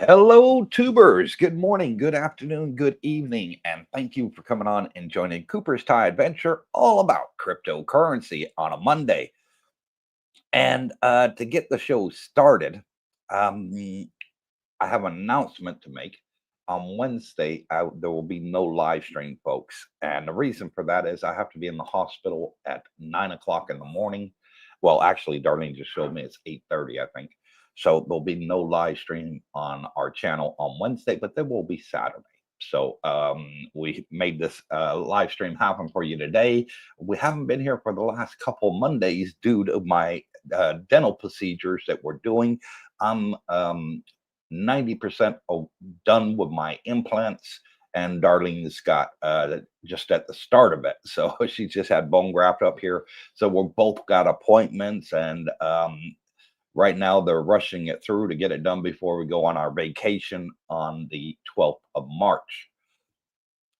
Hello, tubers. Good morning, good afternoon, good evening, and thank you for coming on and joining Cooper's Thai Adventure, all about cryptocurrency on a Monday. And to get the show started, um, I have an announcement to make. On Wednesday, there will be no live stream, folks. And the reason for that is I have to be in the hospital at 9 o'clock in the morning. Well, actually, Darlene just showed me it's 8:30, I think. So there'll be no live stream on our channel on Wednesday, but there will be Saturday. So we made this live stream happen for you today. We haven't been here for the last couple Mondays due to my dental procedures that we're doing. I'm 90% done with my implants, and Darlene's got just at the start of it. So she just had bone graft up here. So we're both got appointments, and right now they're rushing it through to get it done before we go on our vacation on the 12th of March.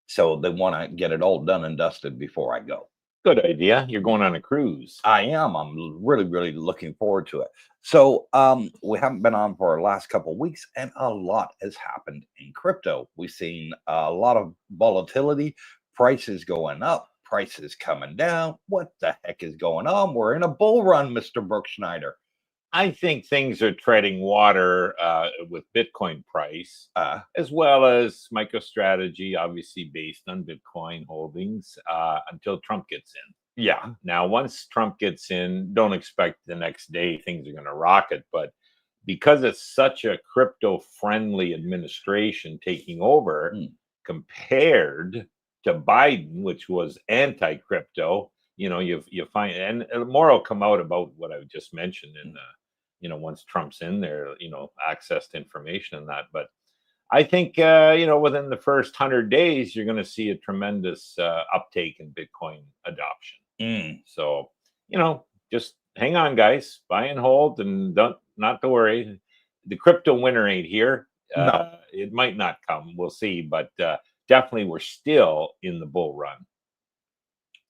So they want to get it all done and dusted before I go. Good idea. You're going on a cruise. I am. I'm really, really looking forward to it. So we haven't been on for our last couple of weeks, and a lot has happened in crypto. We've seen a lot of volatility, prices going up, prices coming down. What the heck is going on? We're in a bull run, Mr. Brooke Schneider. I think things are treading water with Bitcoin price, as well as MicroStrategy, obviously based on Bitcoin holdings, until Trump gets in. Yeah. Now, once Trump gets in, don't expect the next day things are going to rocket. But because it's such a crypto-friendly administration taking over, compared to Biden, which was anti-crypto, you find, and more will come out about what I just mentioned in once Trump's in there, access to information and that. But I think within the first 100 days, you're going to see a tremendous uptake in Bitcoin adoption. So just hang on, guys, buy and hold, and not to worry. The crypto winter ain't here. No. It might not come. We'll see, but definitely we're still in the bull run.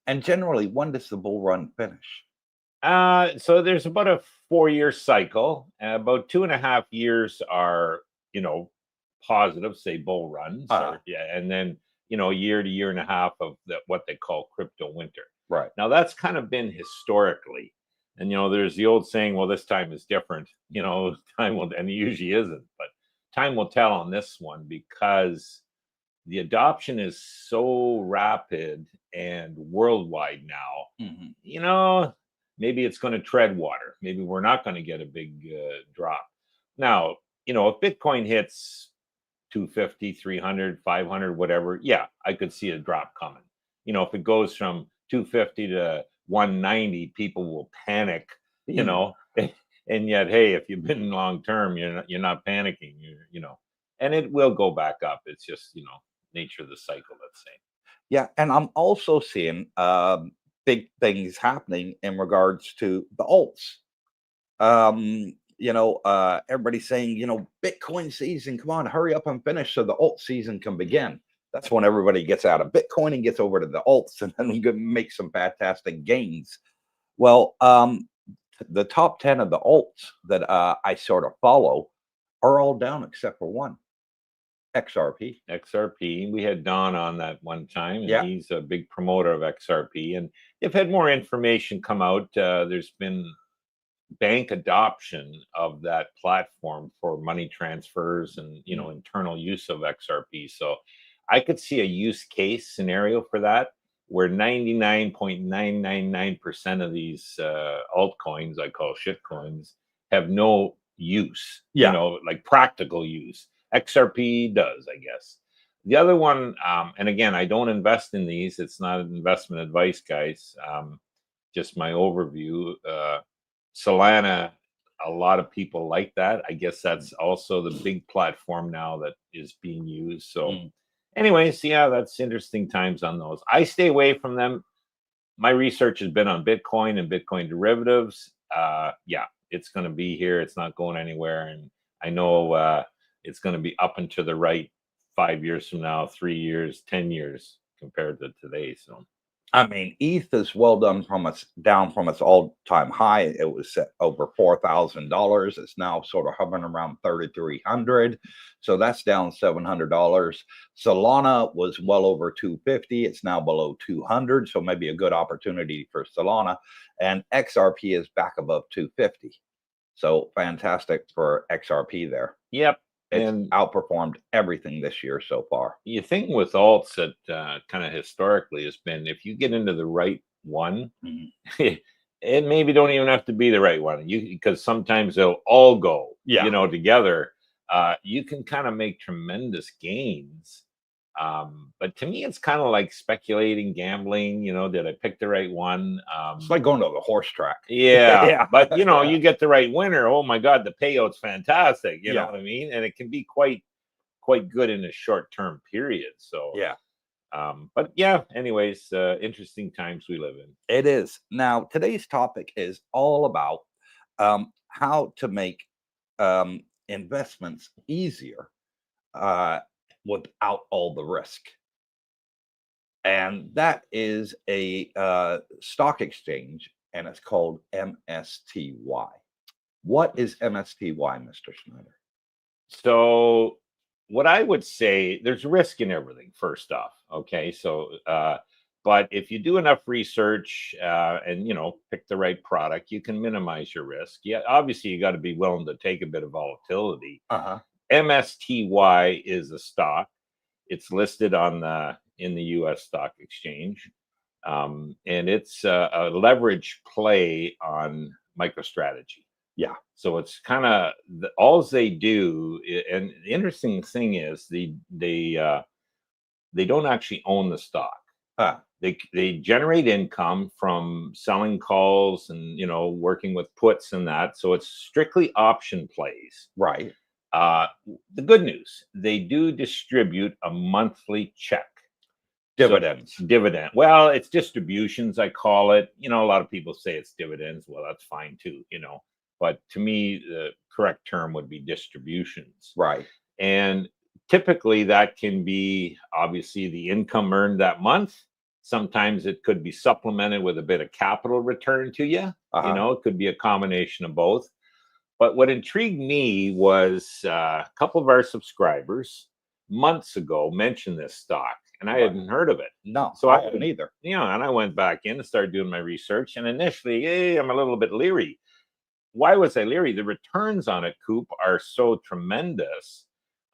And generally, when does the bull run finish? So there's about a 4-year cycle. About 2.5 years are, positive, say bull runs. And then, a year to year and a half of what they call crypto winter. Right. Now that's kind of been historically. And, there's the old saying, well, this time is different, time will, and it usually isn't, but time will tell on this one, because the adoption is so rapid and worldwide now. Maybe it's going to tread water. Maybe we're not going to get a big drop. Now, if Bitcoin hits 250, 300, 500, whatever, yeah, I could see a drop coming. If it goes from 250 to 190, people will panic, and yet, hey, if you've been long term, you're not panicking, and it will go back up. It's just, nature of the cycle, let's say. Yeah. And I'm also seeing big things happening in regards to the alts. Everybody's saying, Bitcoin season, come on, hurry up and finish so the alt season can begin. That's when everybody gets out of Bitcoin and gets over to the alts, and then we can make some fantastic gains. Well, the top 10 of the alts that I sort of follow are all down except for one. XRP. XRP. We had Don on that one time, and Yeah. he's a big promoter of XRP. And they've had more information come out. There's been bank adoption of that platform for money transfers and internal use of XRP. So I could see a use case scenario for that where 99.999% of these altcoins, I call shit coins, have no use, like practical use. XRP does, I guess. The other one, and again, I don't invest in these. It's not investment advice, guys. Just my overview. Solana, a lot of people like that. I guess that's also the big platform now that is being used. So, anyways, yeah, that's interesting times on those. I stay away from them. My research has been on Bitcoin and Bitcoin derivatives. Yeah, it's going to be here. It's not going anywhere. And I know it's going to be up and to the right 5 years from now, 3 years, 10 years compared to today. So. I mean, ETH is down from its all-time high. It was set over $4,000. It's now sort of hovering around 3,300. So that's down $700. Solana was well over 250. It's now below 200. So maybe a good opportunity for Solana. And XRP is back above 250. So fantastic for XRP there. Yep. It's outperformed everything this year so far. You think with alts that kind of historically has been, if you get into the right one, it maybe don't even have to be the right one. Because sometimes they'll all go, together. You can kind of make tremendous gains. But to me, it's kind of like speculating, gambling. Did I pick the right one? It's like going to the horse track. Yeah. But you get the right winner. Oh my God, the payout's fantastic. You know what I mean? And it can be quite good in a short-term period. So but yeah, anyways, interesting times we live in. It is. Now, today's topic is all about how to make investments easier without all the risk. And that is a stock exchange, and it's called MSTY. What is MSTY, Mr. Schneider? So what I would say, there's risk in everything, first off. Okay. So, but if you do enough research and, pick the right product, you can minimize your risk. Yeah. Obviously, you got to be willing to take a bit of volatility. MSTY is a stock. It's listed in the U.S. stock exchange. And it's a leverage play on MicroStrategy. Yeah. So it's kind of all they do. And the interesting thing is they don't actually own the stock. They generate income from selling calls and, working with puts and that. So it's strictly option plays. Right. The good news, they do distribute a monthly check. Dividends. So, dividend. Well, it's distributions, I call it. A lot of people say it's dividends. Well, that's fine too, But to me, the correct term would be distributions. Right. And typically that can be obviously the income earned that month. Sometimes it could be supplemented with a bit of capital return to you. It could be a combination of both. But what intrigued me was a couple of our subscribers months ago mentioned this stock, and I hadn't heard of it. No, so I hadn't either. And I went back in and started doing my research. And initially, I'm a little bit leery. Why was I leery? The returns on it, Coop, are so tremendous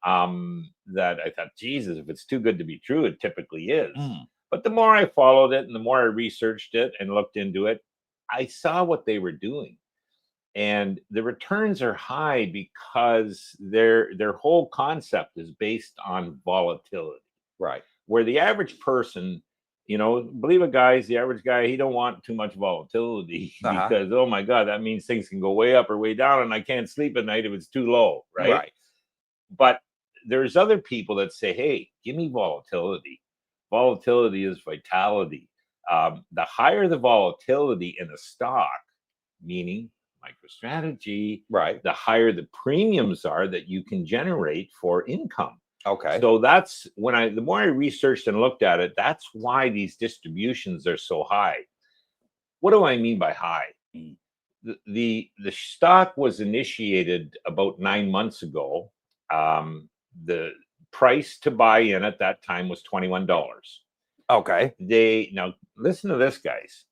that I thought, Jesus, if it's too good to be true, it typically is. But the more I followed it and the more I researched it and looked into it, I saw what they were doing. And the returns are high because their whole concept is based on volatility. Right. Where the average person, believe it, guys, the average guy, he don't want too much volatility because, oh my God, that means things can go way up or way down and I can't sleep at night if it's too low. Right. But there's other people that say, hey, give me volatility. Volatility is vitality. The higher the volatility in a stock, meaning MicroStrategy, right, the higher the premiums are that you can generate for income. Okay. So that's the more I researched and looked at it, that's why these distributions are so high. What do I mean by high? The stock was initiated about 9 months ago. The price to buy in at that time was $21. Okay. Now listen to this, guys.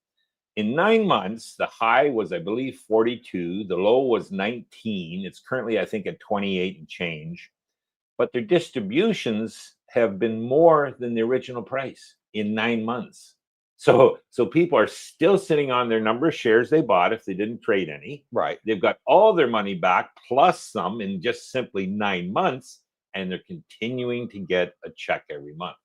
In 9 months, the high was, I believe, 42. The low was 19. It's currently, I think, at 28 and change. But their distributions have been more than the original price in 9 months. So people are still sitting on their number of shares they bought if they didn't trade any. Right. They've got all their money back plus some in just simply 9 months, and they're continuing to get a check every month.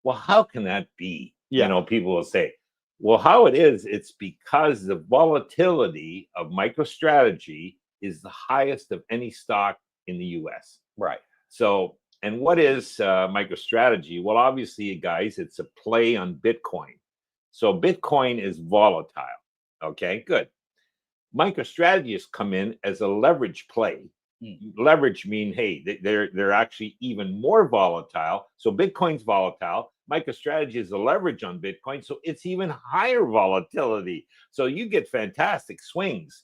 Well, how can that be? Yeah. You know, people will say, well, how it is, it's because the volatility of MicroStrategy is the highest of any stock in the US. Right. So, and what is MicroStrategy? Well, obviously, guys, it's a play on Bitcoin. So Bitcoin is volatile. Okay, good. MicroStrategy has come in as a leverage play. Leverage mean, hey, they're actually even more volatile. So Bitcoin's volatile. MicroStrategy is a leverage on Bitcoin, so it's even higher volatility. So you get fantastic swings,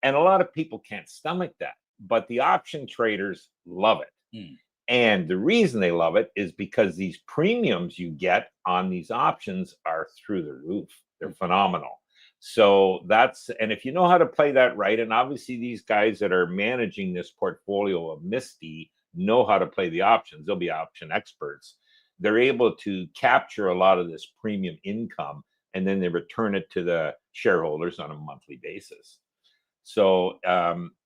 and a lot of people can't stomach that. But the option traders love it, and the reason they love it is because these premiums you get on these options are through the roof. They're phenomenal. So that's, and if you know how to play that right, and obviously these guys that are managing this portfolio of MSTY know how to play the options, they'll be option experts. They're able to capture a lot of this premium income, and then they return it to the shareholders on a monthly basis. So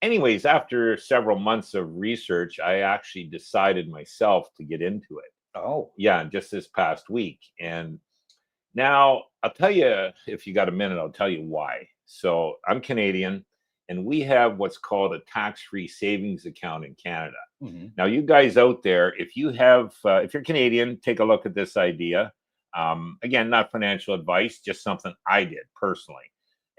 anyways, after several months of research, I actually decided myself to get into it. Oh. Yeah, just this past week. And now, I'll tell you, if you got a minute, I'll tell you why. So I'm Canadian, and we have what's called a tax-free savings account in Canada. Now, you guys out there, if you have, if you're Canadian, take a look at this idea. Again, not financial advice, just something I did personally.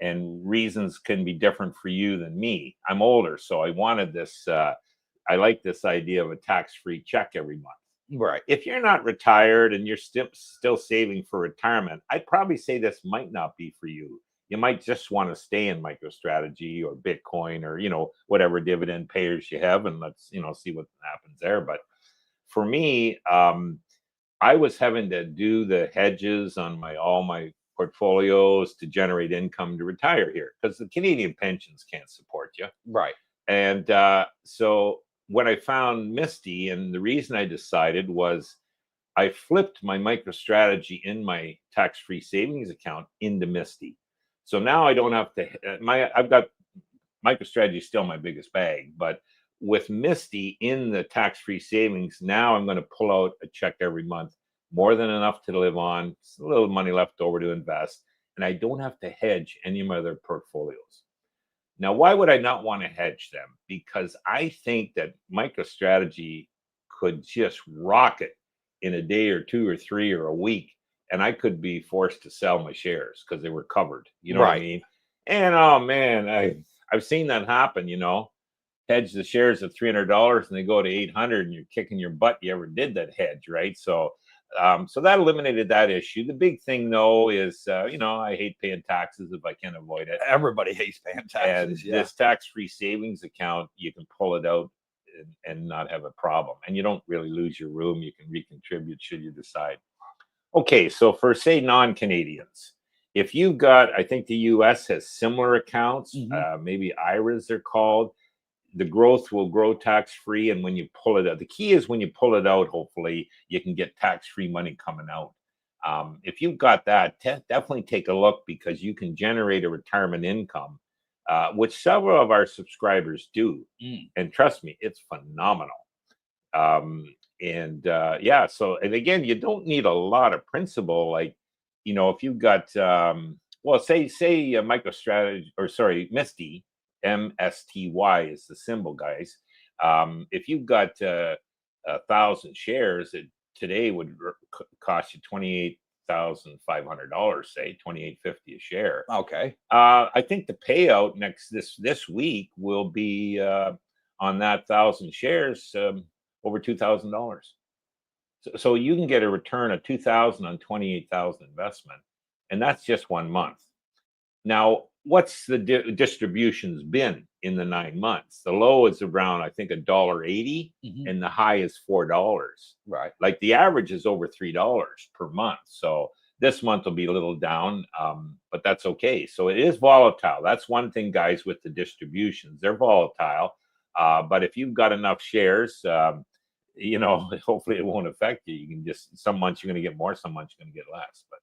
And reasons can be different for you than me. I'm older, so I wanted this. I like this idea of a tax-free check every month. Right. If you're not retired and you're still saving for retirement, I'd probably say this might not be for you. You might just want to stay in MicroStrategy or Bitcoin or, you know, whatever dividend payers you have, and let's, you know, see what happens there. But for me, I was having to do the hedges on all my portfolios to generate income to retire here because the Canadian pensions can't support you. Right. And so when I found MSTY, and the reason I decided was I flipped my MicroStrategy in my tax-free savings account into MSTY. So now I don't have to, I've got MicroStrategy still my biggest bag, but with MSTY in the tax-free savings, now I'm going to pull out a check every month, more than enough to live on, a little money left over to invest, and I don't have to hedge any of my other portfolios. Now, why would I not want to hedge them? Because I think that MicroStrategy could just rocket in a day or two or three or a week, and I could be forced to sell my shares because they were covered. You know what I mean? And oh man, I've seen that happen. You know, hedge the shares at $300 and they go to 800, and you're kicking your butt. You ever did that hedge, right? So that eliminated that issue. The big thing, though, is, you know, I hate paying taxes if I can avoid it. Everybody hates paying taxes. And this tax-free savings account, you can pull it out and not have a problem. And you don't really lose your room. You can recontribute should you decide. Okay, so for, say, non-Canadians, if you've got, I think the U.S. has similar accounts, maybe IRAs they're called, the growth will grow tax-free. And when you pull it out, the key is when you pull it out, hopefully you can get tax-free money coming out. If you've got that, definitely take a look, because you can generate a retirement income, which several of our subscribers do. And trust me, it's phenomenal. Yeah, so, and again, you don't need a lot of principal. Like, you know, if you've got, well, say MicroStrategy, or sorry, MSTY, MSTY is the symbol, guys. If you've got 1,000 shares, it today would cost you $28,500, say $28.50 a share. Okay. I think the payout this week will be on that 1,000 shares over $2,000. So you can get a return of $2,000 on $28,000 investment, and that's just 1 month. Now, what's the distributions been in the 9 months. The low is around, I think, $1.80, and the high is $4. Right. Like the average is over $3 per month. So this month will be a little down, but that's okay. So it is volatile. That's one thing, guys, with the distributions. They're volatile. But if you've got enough shares, you know, hopefully it won't affect you. You can just, some months you're going to get more, some months you're going to get less. But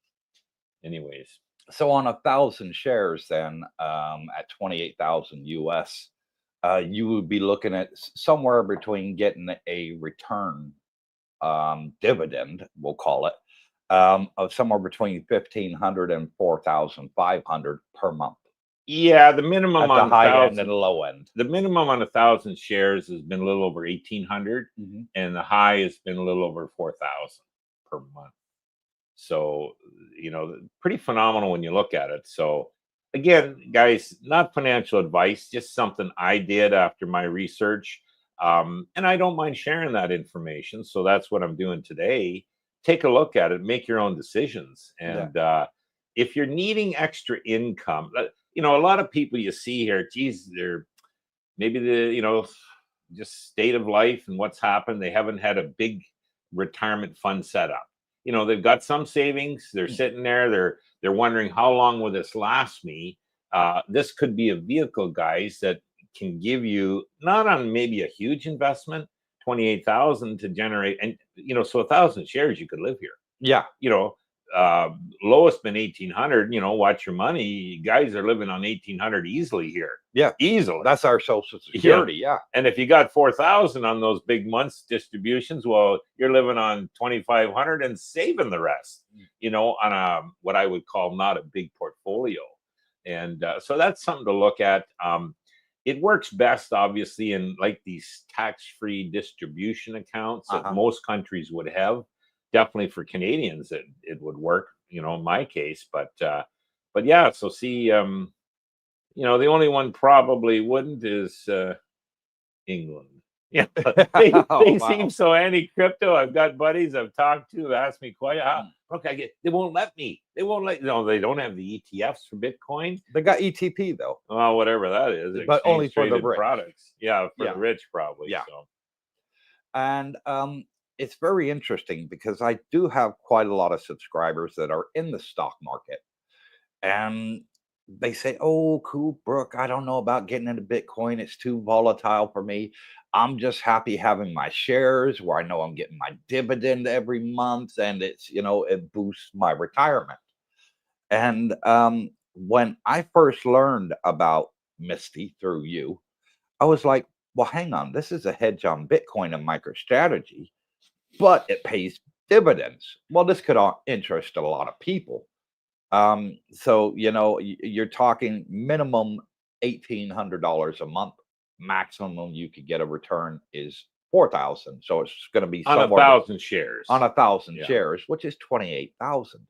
anyways. So on 1,000 shares, then at 28,000 US, you would be looking at somewhere between getting a return dividend, we'll call it, of somewhere between 1,500 and 4,500 per month. Yeah, the minimum At on the high 1,000, end and the low end. the minimum on 1,000 shares has been a little over 1,800, and the high has been a little over 4,000 per month. So, you know, pretty phenomenal when you look at it. So, again, guys, not financial advice, just something I did after my research. And I don't mind sharing that information. So that's what I'm doing today. Take a look at it, make your own decisions. And if you're needing extra income, you know, a lot of people you see here, geez, they're maybe you know, just state of life and what's happened. They haven't had a big retirement fund set up. You know, they've got some savings. They're sitting there. They're wondering, how long will this last me? This could be a vehicle, guys, that can give you, not on maybe a huge investment, 28,000 to generate, and you know, so 1,000 shares, you could live here. Yeah. You know, lowest been 1,800. You know, watch your money. Guys are living on 1,800 easily here. Yeah, easily. That's our Social Security. Yeah. And if you got 4,000 on those big months distributions, well, you're living on 2,500 and saving the rest, you know, on a, what I would call not a big portfolio. And so that's something to look at. It works best, obviously, in like these tax-free distribution accounts that most countries would have. Definitely for Canadians, it would work, you know, in my case. But yeah, so see, you know, the only one probably wouldn't is England. Yeah, they seem so anti-crypto. I've got buddies I've talked to asked me quite, look, they won't let me. They won't let, no, they don't have the ETFs for Bitcoin. They got ETP though. Well, whatever that is, but only for the rich products. Yeah, for the rich probably. Yeah. So. And it's very interesting because I do have quite a lot of subscribers that are in the stock market, and they say, "Oh, cool, Brooke, I don't know about getting into Bitcoin. It's too volatile for me. I'm just happy having my shares where I know I'm getting my dividend every month, and it's, you know, it boosts my retirement." And when I first learned about MSTY through you, I was like, "Well, hang on, this is a hedge on Bitcoin and MicroStrategy, but it pays dividends." Well, this could interest a lot of people. So, you know, you're talking minimum $1,800 a month. Maximum you could get a return is 4,000. So it's going to be on somewhere 1,000 shares. On 1,000 shares, which is 28,000.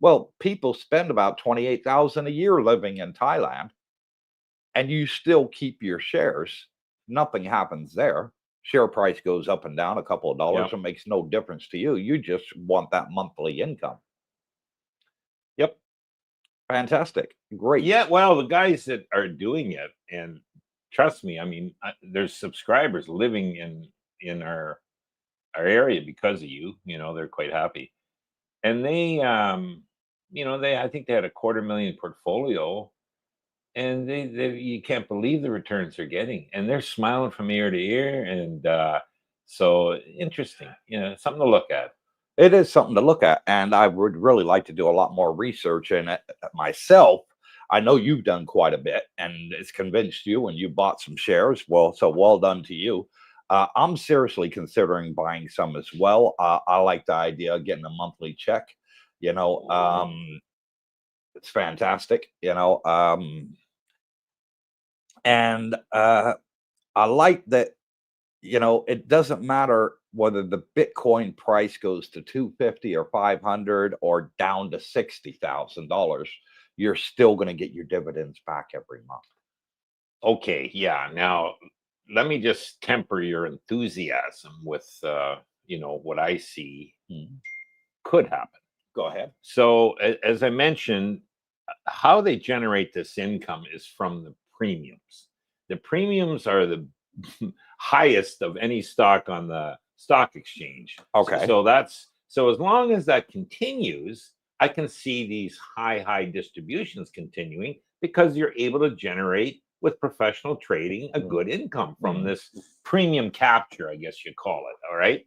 Well, people spend about 28,000 a year living in Thailand, and you still keep your shares. Nothing happens there. Share price goes up and down a couple of dollars. It makes no difference to you. You just want that monthly income. Yep. Fantastic. Great. Yeah, well, the guys that are doing it, and trust me, I mean, there's subscribers living in our area because of you. You know, they're quite happy, and they, you know, I think they had a 250,000 portfolio, and they you can't believe the returns they're getting, and they're smiling from ear to ear, and so interesting. You know, something to look at. It is something to look at, and I would really like to do a lot more research in it myself. I know you've done quite a bit, and it's convinced you, and you bought some shares. Well, so well done to you. I'm seriously considering buying some as well. I like the idea of getting a monthly check. You know, it's fantastic. You know, and I like that. You know, it doesn't matter whether the Bitcoin price goes to 250 or 500 or down to $60,000. You're still going to get your dividends back every month. Okay, yeah. Now, let me just temper your enthusiasm with, you know, what I see could happen. Go ahead. So, as I mentioned, how they generate this income is from the premiums. the premiums are the highest of any stock on the stock exchange. Okay. So as long as that continues, I can see these high distributions continuing because you're able to generate with professional trading a good income from this premium capture, I guess you call it. All right.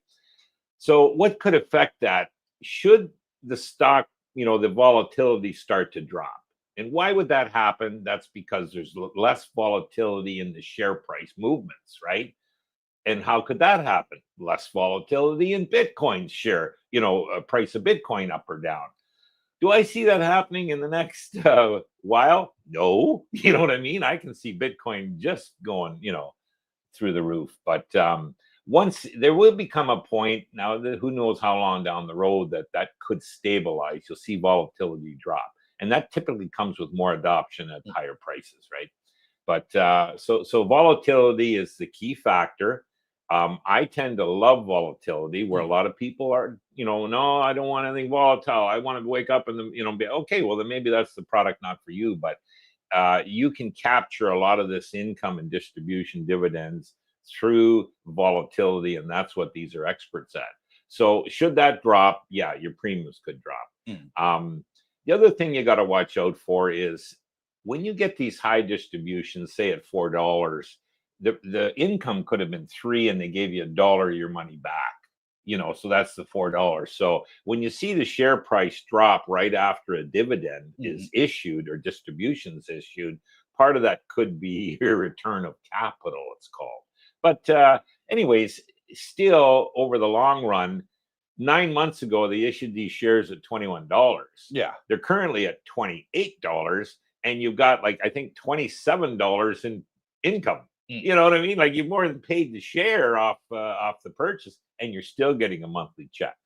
So what could affect that? Should the stock, the volatility start to drop? And why would that happen? That's because there's less volatility in the share price movements, right? And how could that happen? Less volatility in Bitcoin share, price of Bitcoin up or down. Do I see that happening in the next while? No. You know what I mean? I can see Bitcoin just going, through the roof. But once there will become a point now, who knows how long down the road that could stabilize. You'll see volatility drop. And that typically comes with more adoption at higher prices, right? But so volatility is the key factor. I tend to love volatility, where a lot of people are, no, I don't want anything volatile. I want to wake up and be okay. Well, then maybe that's the product not for you. But you can capture a lot of this income and distribution dividends through volatility, and that's what these are experts at. So should that drop, yeah, your premiums could drop. The other thing you got to watch out for is when you get these high distributions, say at $4, the income could have been $3 and they gave you $1 of your money back, so that's the $4. So when you see the share price drop right after a dividend is issued or distributions issued, part of that could be your return of capital, it's called. But anyways, still over the long run, 9 months ago, they issued these shares at $21. Yeah. They're currently at $28, and you've got I think $27 in income. You know what I mean? You've more than paid the share off the purchase, and you're still getting a monthly check.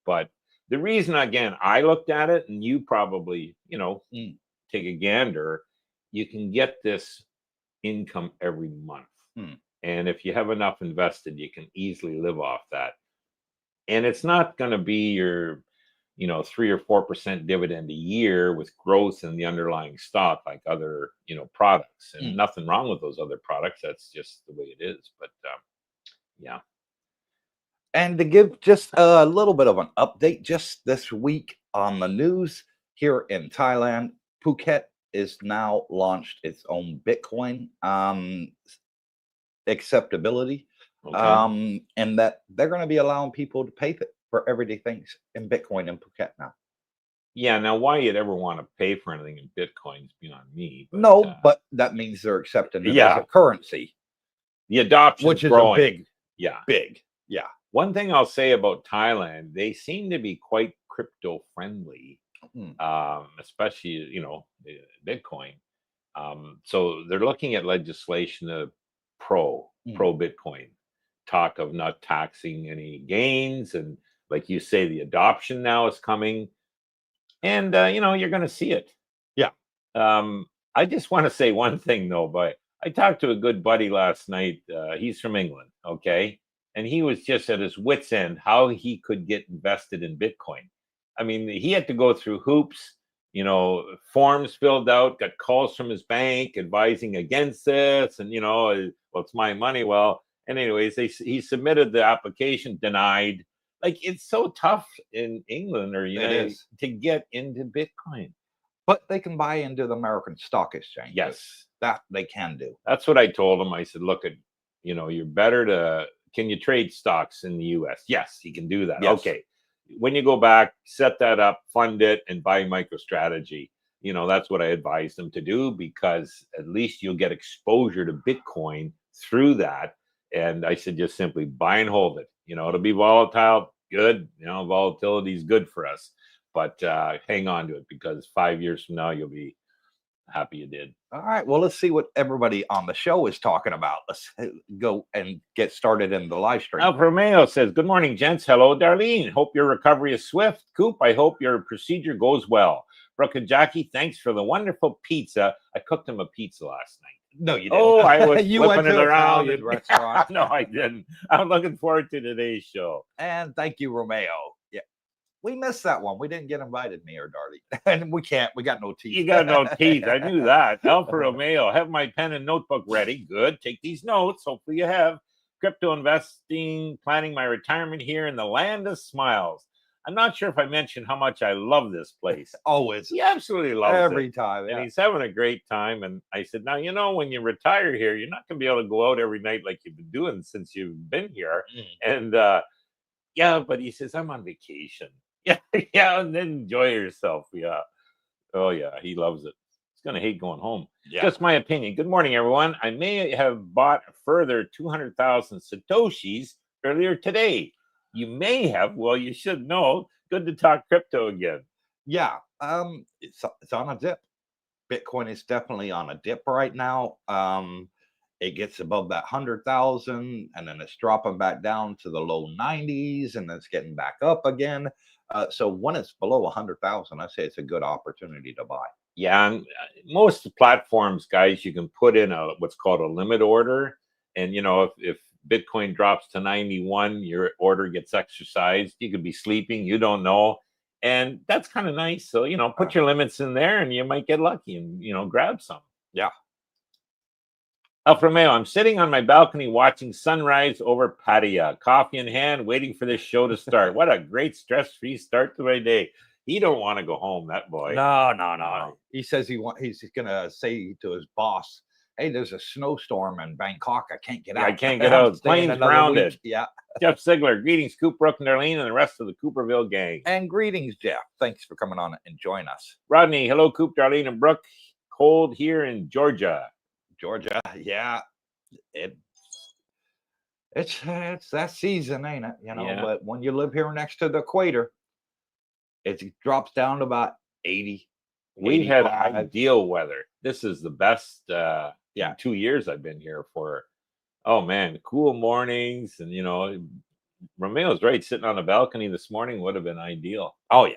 But the reason, again, I looked at it, and you probably, take a gander, you can get this income every month. And if you have enough invested, you can easily live off that. And it's not going to be your, 3 or 4% dividend a year with growth in the underlying stock like other, products. And nothing wrong with those other products. That's just the way it is. But yeah. And to give just a little bit of an update, just this week on the news here in Thailand, Phuket is now launched its own Bitcoin acceptability. Okay. And that they're going to be allowing people to pay for everyday things in Bitcoin in Phuket now. Yeah. Now, why you'd ever want to pay for anything in Bitcoin is beyond me. But, no, but that means they're accepting it as a currency. The adoption, which is growing. big. One thing I'll say about Thailand, they seem to be quite crypto friendly, especially, Bitcoin. So they're looking at legislation of pro Bitcoin, talk of not taxing any gains. And like you say, the adoption now is coming, and, you're going to see it. Yeah. I just want to say one thing though, but I talked to a good buddy last night. He's from England. Okay. And he was just at his wit's end how he could get invested in Bitcoin. I mean, he had to go through hoops, forms filled out, got calls from his bank advising against this. And, well, it's my money. Well, and anyways, he submitted the application, denied. It's so tough in England or United to get into Bitcoin. But they can buy into the American Stock Exchange. Yes. That they can do. That's what I told him. I said, look, you're better to... Can you trade stocks in the US? Yes, you can do that. Yes. Okay. When you go back, set that up, fund it, and buy MicroStrategy. That's what I advised them to do, because at least you'll get exposure to Bitcoin through that. And I said, just simply buy and hold it. It'll be volatile. Good. Volatility is good for us. But hang on to it, because 5 years from now, you'll be happy you did. All right. Well, let's see what everybody on the show is talking about. Let's go and get started in the live stream. Alf Romeo says, good morning, gents. Hello, Darlene. Hope your recovery is swift. Coop, I hope your procedure goes well. Brooke and Jackie, thanks for the wonderful pizza. I cooked him a pizza last night. No, you didn't. Oh, I was you went flipping to it around. a restaurant. No, I didn't. I'm looking forward to today's show. And thank you, Romeo. Yeah. We missed that one. We didn't get invited, me or Darty. And we can't. We got no teeth. You got no teeth. I knew that. Alfa Romeo, have my pen and notebook ready. Good. Take these notes. Hopefully you have. Crypto investing, planning my retirement here in the land of smiles. I'm not sure if I mentioned how much I love this place. Always. He absolutely loves Every it. time. And he's having a great time. And I said, now, you know, when you retire here, you're not going to be able to go out every night like you've been doing since you've been here. And yeah, but he says, I'm on vacation. Yeah, yeah, and then enjoy yourself. Yeah. Oh, yeah, he loves it. He's going to hate going home. Yeah. Just my opinion. Good morning, everyone. I may have bought a further 200,000 Satoshis earlier today. You may have. Well, you should know. Good to talk crypto again. Yeah, it's on a dip. Bitcoin is definitely on a dip right now. It gets above that 100,000, and then it's dropping back down to the low 90s, and then it's getting back up again. So when it's below 100,000, I say it's a good opportunity to buy. Yeah, and most platforms, guys, you can put in a what's called a limit order, and you know if Bitcoin drops to 91, your order gets exercised. You could be sleeping, you don't know, and that's kind of nice. So you know, put your limits in there, and you might get lucky and you know grab some. Yeah. Alfa Romeo, I'm sitting on my balcony watching sunrise over Pattaya, coffee in hand, waiting for this show to start. What a great stress-free start to my day. He don't want to go home, that boy. No. He says he's gonna say to his boss, "Hey, there's a snowstorm in Bangkok. I can't get out. I can't get out. Plane's grounded." Yeah. Jeff Sigler, greetings, Coop, Brooke, and Darlene, and the rest of the Cooperville gang. And greetings, Jeff. Thanks for coming on and join us. Rodney, hello, Coop, Darlene, and Brooke. Cold here in Georgia. Yeah, it's that season, ain't it? You know, yeah. But when you live here next to the equator, it drops down to about 80. We've had ideal weather. This is the best 2 years I've been here for. Oh man, cool mornings, and you know, Romeo's right. Sitting on a balcony this morning would have been ideal. Oh yeah.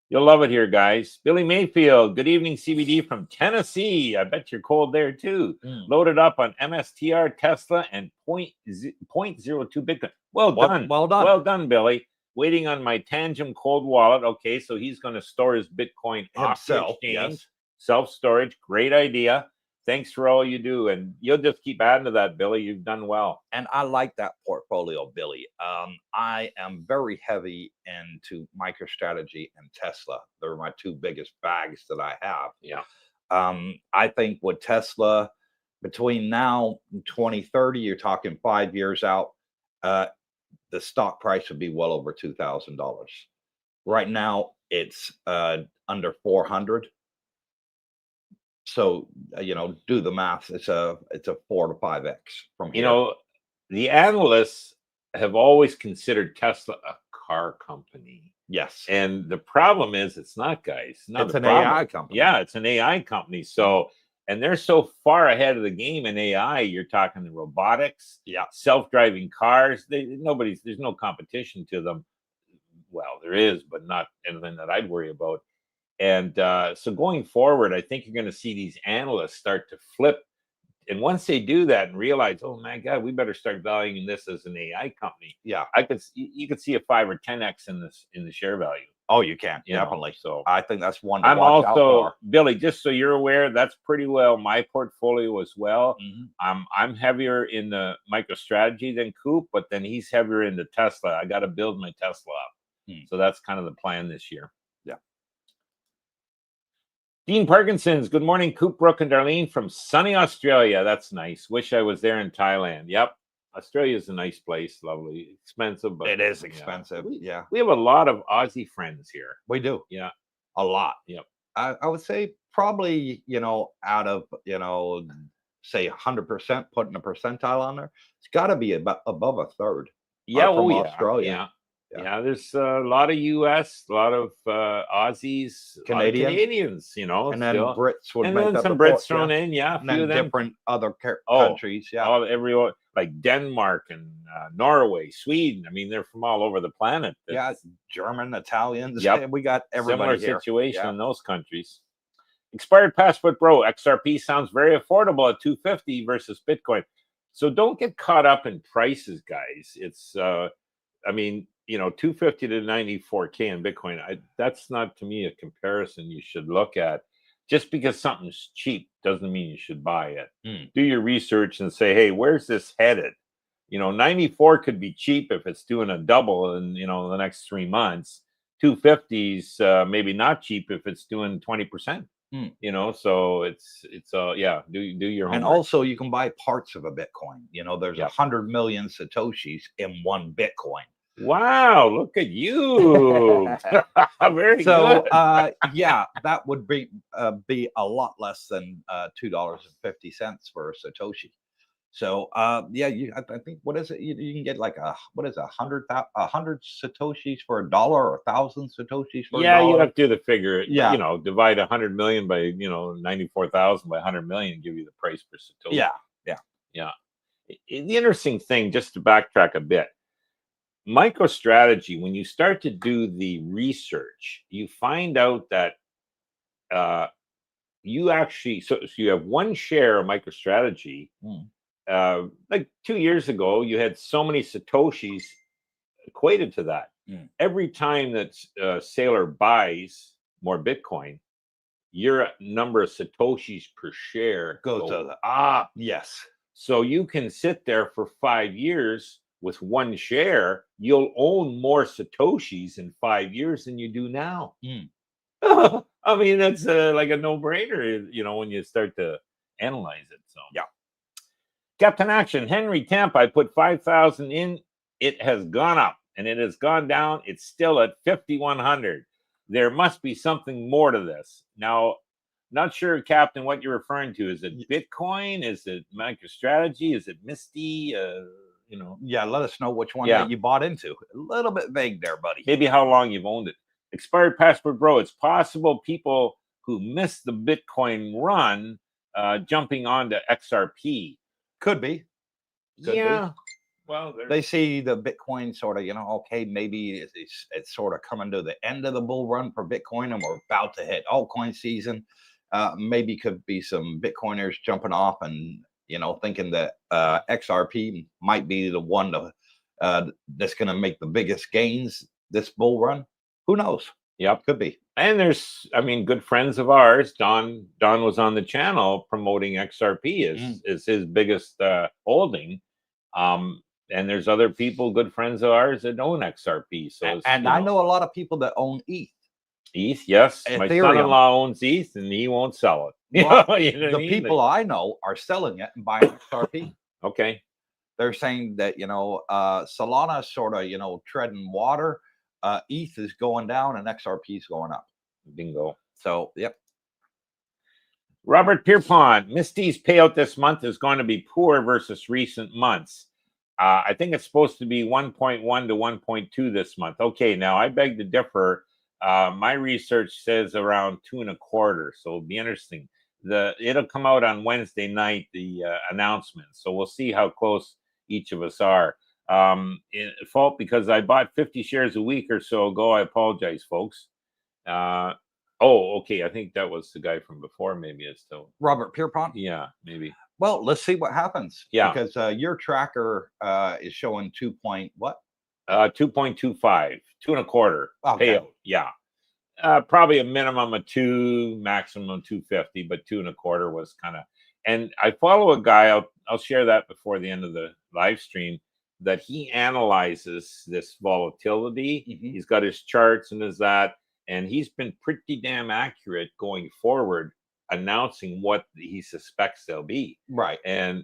You'll love it here, guys. Billy Mayfield, good evening, CBD from Tennessee. I bet you're cold there, too. Loaded up on MSTR, Tesla, and 0.02 Bitcoin. Well done. Well done, Billy. Waiting on my Tangem cold wallet. Okay, so he's going to store his Bitcoin himself. Yes. Self-storage, great idea. Thanks for all you do, and you'll just keep adding to that, Billy. You've done well. And I like that portfolio, Billy. I am very heavy into MicroStrategy and Tesla. They're my two biggest bags that I have. Yeah. I think with Tesla, between now and 2030, you're talking 5 years out, the stock price would be well over $2,000. Right now, it's under 400. So you know, do the math. It's a 4 to 5x from here. You know, the analysts have always considered Tesla a car company. Yes, and the problem is it's not, guys. It's an AI company. Yeah, it's an AI company. So, and they're so far ahead of the game in AI. You're talking the robotics, self-driving cars. There's no competition to them. Well, there is, but not anything that I'd worry about. And so going forward, I think you're going to see these analysts start to flip. And once they do that and realize, oh my God, we better start valuing this as an AI company. Yeah, you could see a 5 or 10x in the share value. Oh, you can definitely. So I think that's one. I'm also, Billy, just so you're aware, that's pretty well my portfolio as well. I'm heavier in the MicroStrategy than Coop, but then he's heavier in the Tesla. I got to build my Tesla up. So that's kind of the plan this year. Yeah. Dean Parkinson's, good morning, Coop, Brooke, and Darlene from sunny Australia. That's nice. Wish I was there in Thailand. Yep. Australia is a nice place. Lovely. Expensive, but it is expensive. Yeah. We have a lot of Aussie friends here. We do. Yeah. A lot. Yep. I would say probably, you know, out of, you know, say 100%, putting a percentile on there, it's got to be above a third. Yeah. From Australia. Yeah, there's a lot of US, a lot of Aussies, Canadians, you know, and then Brits would and make then up some Brits thrown in, a and few then of them. Different other countries, everyone like Denmark and Norway, Sweden. I mean, they're from all over the planet. German, Italians. Yep. We got everybody similar situation in those countries. Expired Passport Bro, XRP sounds very affordable at $250 versus Bitcoin. So don't get caught up in prices, guys. It's I mean, 250 to 94K in Bitcoin. That's not, to me, a comparison you should look at. Just because something's cheap doesn't mean you should buy it. Do your research and say, hey, where's this headed? 94 could be cheap if it's doing a double in, the next 3 months. 250's maybe not cheap if it's doing 20%. So it's yeah, do your homework. And also you can buy parts of a Bitcoin. There's 100 million Satoshis in one Bitcoin. Wow, look at you. Very so good. Yeah, that would be a lot less than $2.50 for a Satoshi. So yeah, I think, what is it? You can get like 100 Satoshis for $1, or 1,000 Satoshis for $1. Yeah, you have to do the figure. Yeah. Divide 100 million by 94,000 by 100 million and give you the price per Satoshi. Yeah. The interesting thing, just to backtrack a bit, MicroStrategy, when you start to do the research, you find out that you actually, so you have one share of MicroStrategy. Like 2 years ago, you had so many Satoshis equated to that. Every time that Sailor buys more Bitcoin, your number of Satoshis per share goes up. Yes. So you can sit there for 5 years with one share. You'll own more Satoshis in 5 years than you do now. I mean, that's like a no-brainer, when you start to analyze it. So yeah. Captain Action, Henry Tampa, I put 5,000 in. It has gone up and it has gone down. It's still at 5,100. There must be something more to this. Now, not sure, Captain, what you're referring to. Is it Bitcoin? Is it MicroStrategy? Is it MSTY? Yeah, let us know which one that you bought into. A little bit vague there, buddy. Maybe how long you've owned it. Expired Passport Bro, it's possible people who missed the Bitcoin run jumping onto XRP. Could be. Could be. Well, they see the Bitcoin sort of, okay, maybe it's sort of coming to the end of the bull run for Bitcoin and we're about to hit altcoin season. Maybe could be some Bitcoiners jumping off and, thinking that XRP might be the one that's going to make the biggest gains this bull run. Who knows? Yep. Could be. And there's, good friends of ours. Don was on the channel promoting XRP as his biggest holding. And there's other people, good friends of ours, that own XRP. So and I know a lot of people that own ETH. ETH, yes. Ethereum. My son-in-law owns ETH and he won't sell it. Well, the people I know are selling it and buying XRP. Okay. They're saying that, Solana sort of, treading water. ETH is going down and XRP is going up. Bingo. So, yep. Robert Pierpont, MSTY's payout this month is going to be poor versus recent months. I think it's supposed to be 1.1 to 1.2 this month. Okay, now I beg to differ. My research says around 2.25, so it'll be interesting. It'll come out on Wednesday night, the announcement. So we'll see how close each of us are. Fault because I bought 50 shares a week or so ago. I apologize, folks. Okay. I think that was the guy from before. Maybe it's still Robert Pierpont. Yeah, maybe. Well, let's see what happens. Yeah, because your tracker is showing 2.25, 2.25 payout. Yeah, probably a minimum of 2, maximum 250, but 2.25 was kind of. And I follow a guy. I'll share that before the end of the live stream. That he analyzes this volatility. He's got his charts and and he's been pretty damn accurate going forward, announcing what he suspects they'll be. Right. And,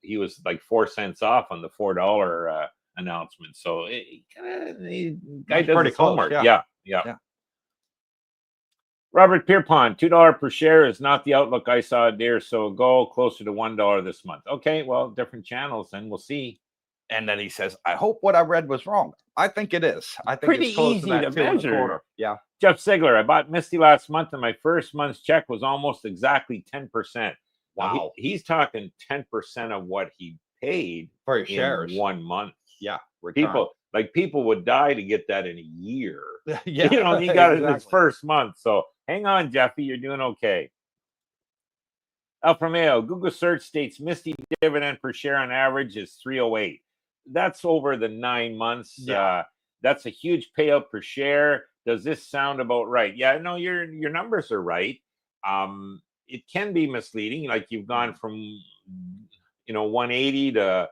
he was like 4 cents off on the $4 announcement. So the guy does his homework. Yeah. Robert Pierpont, $2 per share is not the outlook I saw a day or so ago, closer to $1 this month. Okay, well, different channels, and we'll see. And then he says, I hope what I read was wrong. I think it is. I think pretty it's close easy to, to measure. Yeah. Jeff Sigler, I bought MSTY last month and my first month's check was almost exactly 10%. Wow. He's talking 10% of what he paid for his shares 1 month. Yeah. Return. People would die to get that in a year. Yeah. He got it in his first month. So hang on, Jeffy, you're doing okay. Alfa Romeo, Google search states MSTY dividend per share on average is 308. That's over the 9 months. Yeah. That's a huge payout per share. Does this sound about right? Yeah, no, your numbers are right. It can be misleading. Like you've gone from 180 to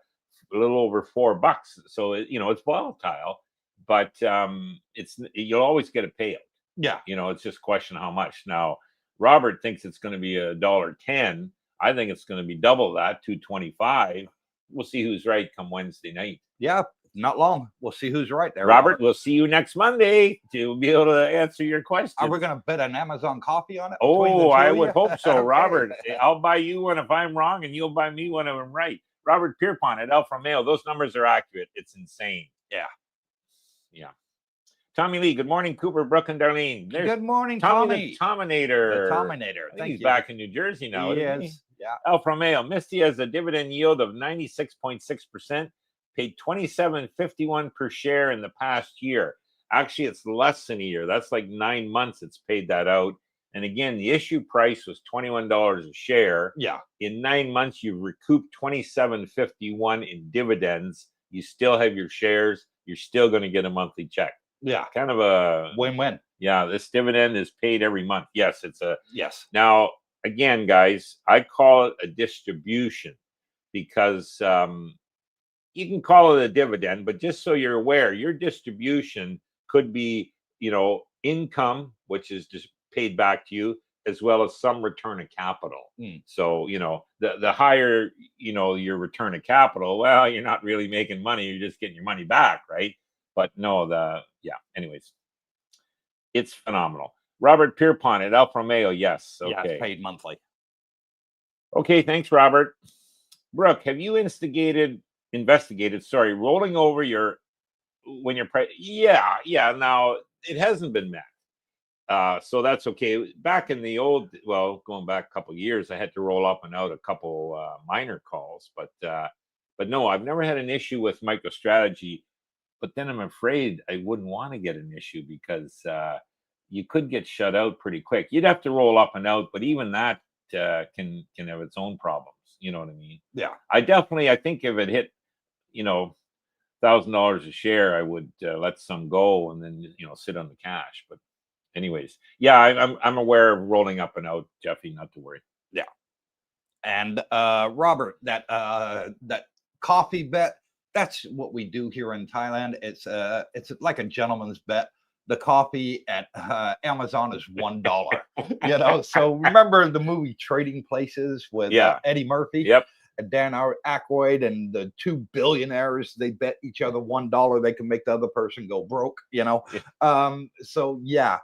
a little over $4. So it's volatile, but you'll always get a payout. Yeah. It's just a question how much. Now, Robert thinks it's going to be $1.10. I think it's going to be double that, $2.25. We'll see who's right come Wednesday night. Yeah, not long. We'll see who's right there. Robert, we'll see you next Monday to be able to answer your question. Are we going to bet an Amazon coffee on it? Oh, I would hope so, Okay. Robert. I'll buy you one if I'm wrong, and you'll buy me one if I'm right. Robert Pierpont at Alpha Mail. Those numbers are accurate. It's insane. Yeah. Tommy Lee. Good morning, Cooper, Brooke, and Darlene. Good morning, Tommy. The Tominator. The Tominator. I think he's back in New Jersey now. He isn't is. Yeah. Alpha Mail. Misty has a dividend yield of 96.6%. Paid $27.51 per share in the past year. Actually, it's less than a year. That's like 9 months it's paid that out. And again, the issue price was $21 a share. Yeah. In 9 months, you've recouped $27.51 in dividends. You still have your shares. You're still going to get a monthly check. Yeah. Kind of a win-win. Yeah, this dividend is paid every month. Yes, it's a yes. Now, again, guys, I call it a distribution because you can call it a dividend, but just so you're aware, your distribution could be, income, which is just paid back to you, as well as some return of capital. So, the higher, your return of capital, well, you're not really making money. You're just getting your money back, right? But no, anyways, it's phenomenal. Robert Pierpont at Alfa Romeo. Yes. Okay. Yeah, it's paid monthly. Okay. Thanks, Robert. Brooke, have you investigated, rolling over when your price? Yeah. Now it hasn't been met. So that's okay. Back in the old, going back a couple of years, I had to roll up and out a couple minor calls, but no, I've never had an issue with MicroStrategy. But then I'm afraid I wouldn't want to get an issue because you could get shut out pretty quick. You'd have to roll up and out, but even that can have its own problems. You know what I mean? Yeah. I think if it hit, $1,000 a share, I would let some go and then sit on the cash. But anyways, yeah, I'm aware of rolling up and out, Jeffy. Not to worry. Yeah. And Robert, that coffee bet. That's what we do here in Thailand. It's like a gentleman's bet. The coffee at Amazon is $1. So remember the movie Trading Places with Eddie Murphy? Yep. And Dan Aykroyd and the two billionaires, they bet each other $1. They can make the other person go broke, So yeah,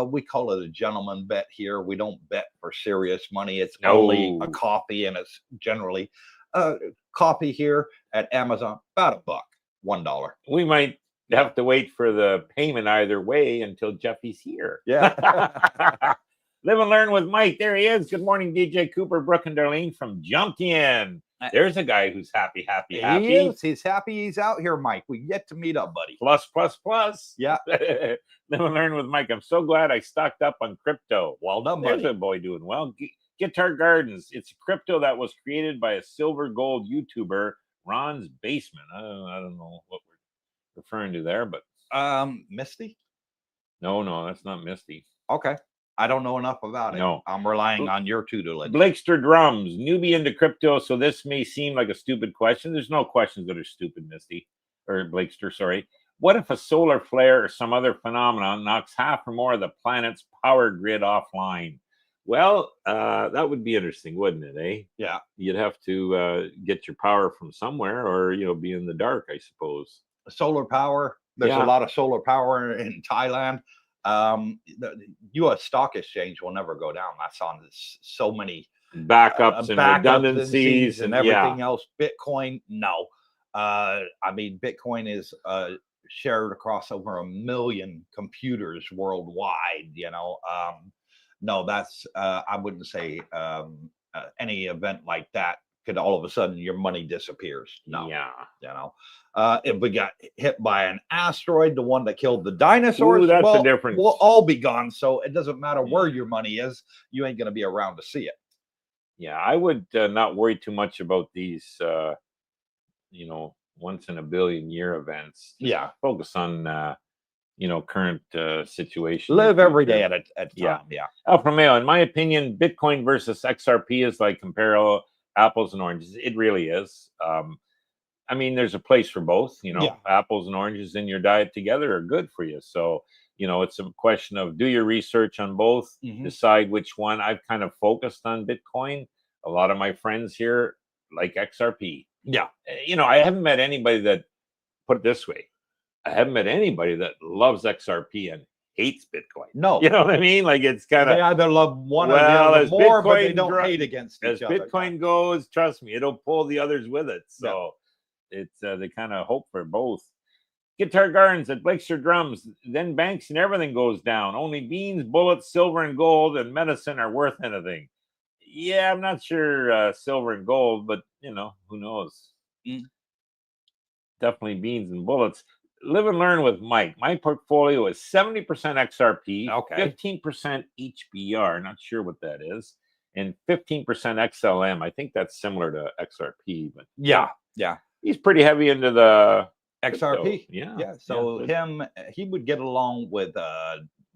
we call it a gentleman bet here. We don't bet for serious money. It's only a coffee, and it's generally coffee here at Amazon, about $1. We might have to wait for the payment either way until Jeffy's here. Yeah. Live and learn with Mike. There he is. Good morning, DJ Cooper, Brooke, and Darlene from Junction. There's a guy who's happy. He is. He's happy he's out here, Mike. We get to meet up, buddy. Plus. Yeah. Live and learn with Mike. I'm so glad I stocked up on crypto. Well done, buddy. There's a boy doing well. Guitar Gardens. It's a crypto that was created by a silver gold YouTuber, Ron's Basement. I don't know what we're referring to there, but Misty? No, that's not Misty. Okay. I don't know enough about it. No. I'm relying on your tutelage. Blakester Drums, newbie into crypto, so this may seem like a stupid question. There's no questions that are stupid, Misty. Or Blakester, sorry. What if a solar flare or some other phenomenon knocks half or more of the planet's power grid offline? Well, that would be interesting, wouldn't it, eh? Yeah. You'd have to get your power from somewhere or, be in the dark, I suppose. Solar power. There's a lot of solar power in Thailand. The U.S. Stock Exchange will never go down. That's on so many backups and redundancies and everything else. Bitcoin, no. Bitcoin is shared across over 1 million computers worldwide. No, that's I wouldn't say any event like that could all of a sudden your money disappears. No. Yeah. If we got hit by an asteroid, the one that killed the dinosaurs, that's a difference. We'll all be gone. So it doesn't matter where your money is. You ain't going to be around to see it. Yeah, I would not worry too much about these, once in a billion year events. Just Yeah. focus on current situation. Live your every future. day at a time. Yeah. Alpha Romeo, in my opinion, Bitcoin versus XRP is like compare apples and oranges. It really is. I mean, there's a place for both. Yeah. Apples and oranges in your diet together are good for you. So, it's a question of do your research on both, decide which one. I've kind of focused on Bitcoin. A lot of my friends here like XRP. Yeah. I haven't met anybody that, put it this way, I haven't met anybody that loves XRP and hates Bitcoin. No. You know what I mean? Like, it's kind of, they either love one or the other more, but they don't hate against as each other. Bitcoin goes, trust me, it'll pull the others with it. So it's they kind of hope for both. Guitar Gardens at Blake's Drums, then banks and everything goes down. Only beans, bullets, silver and gold, and medicine are worth anything. Yeah, I'm not sure silver and gold, but who knows? Definitely beans and bullets. Live and learn with Mike. My portfolio is 70% XRP, 15% HBR, not sure what that is, and 15% XLM. I think that's similar to XRP, but yeah, he's pretty heavy into the XRP. Yeah. So he would get along with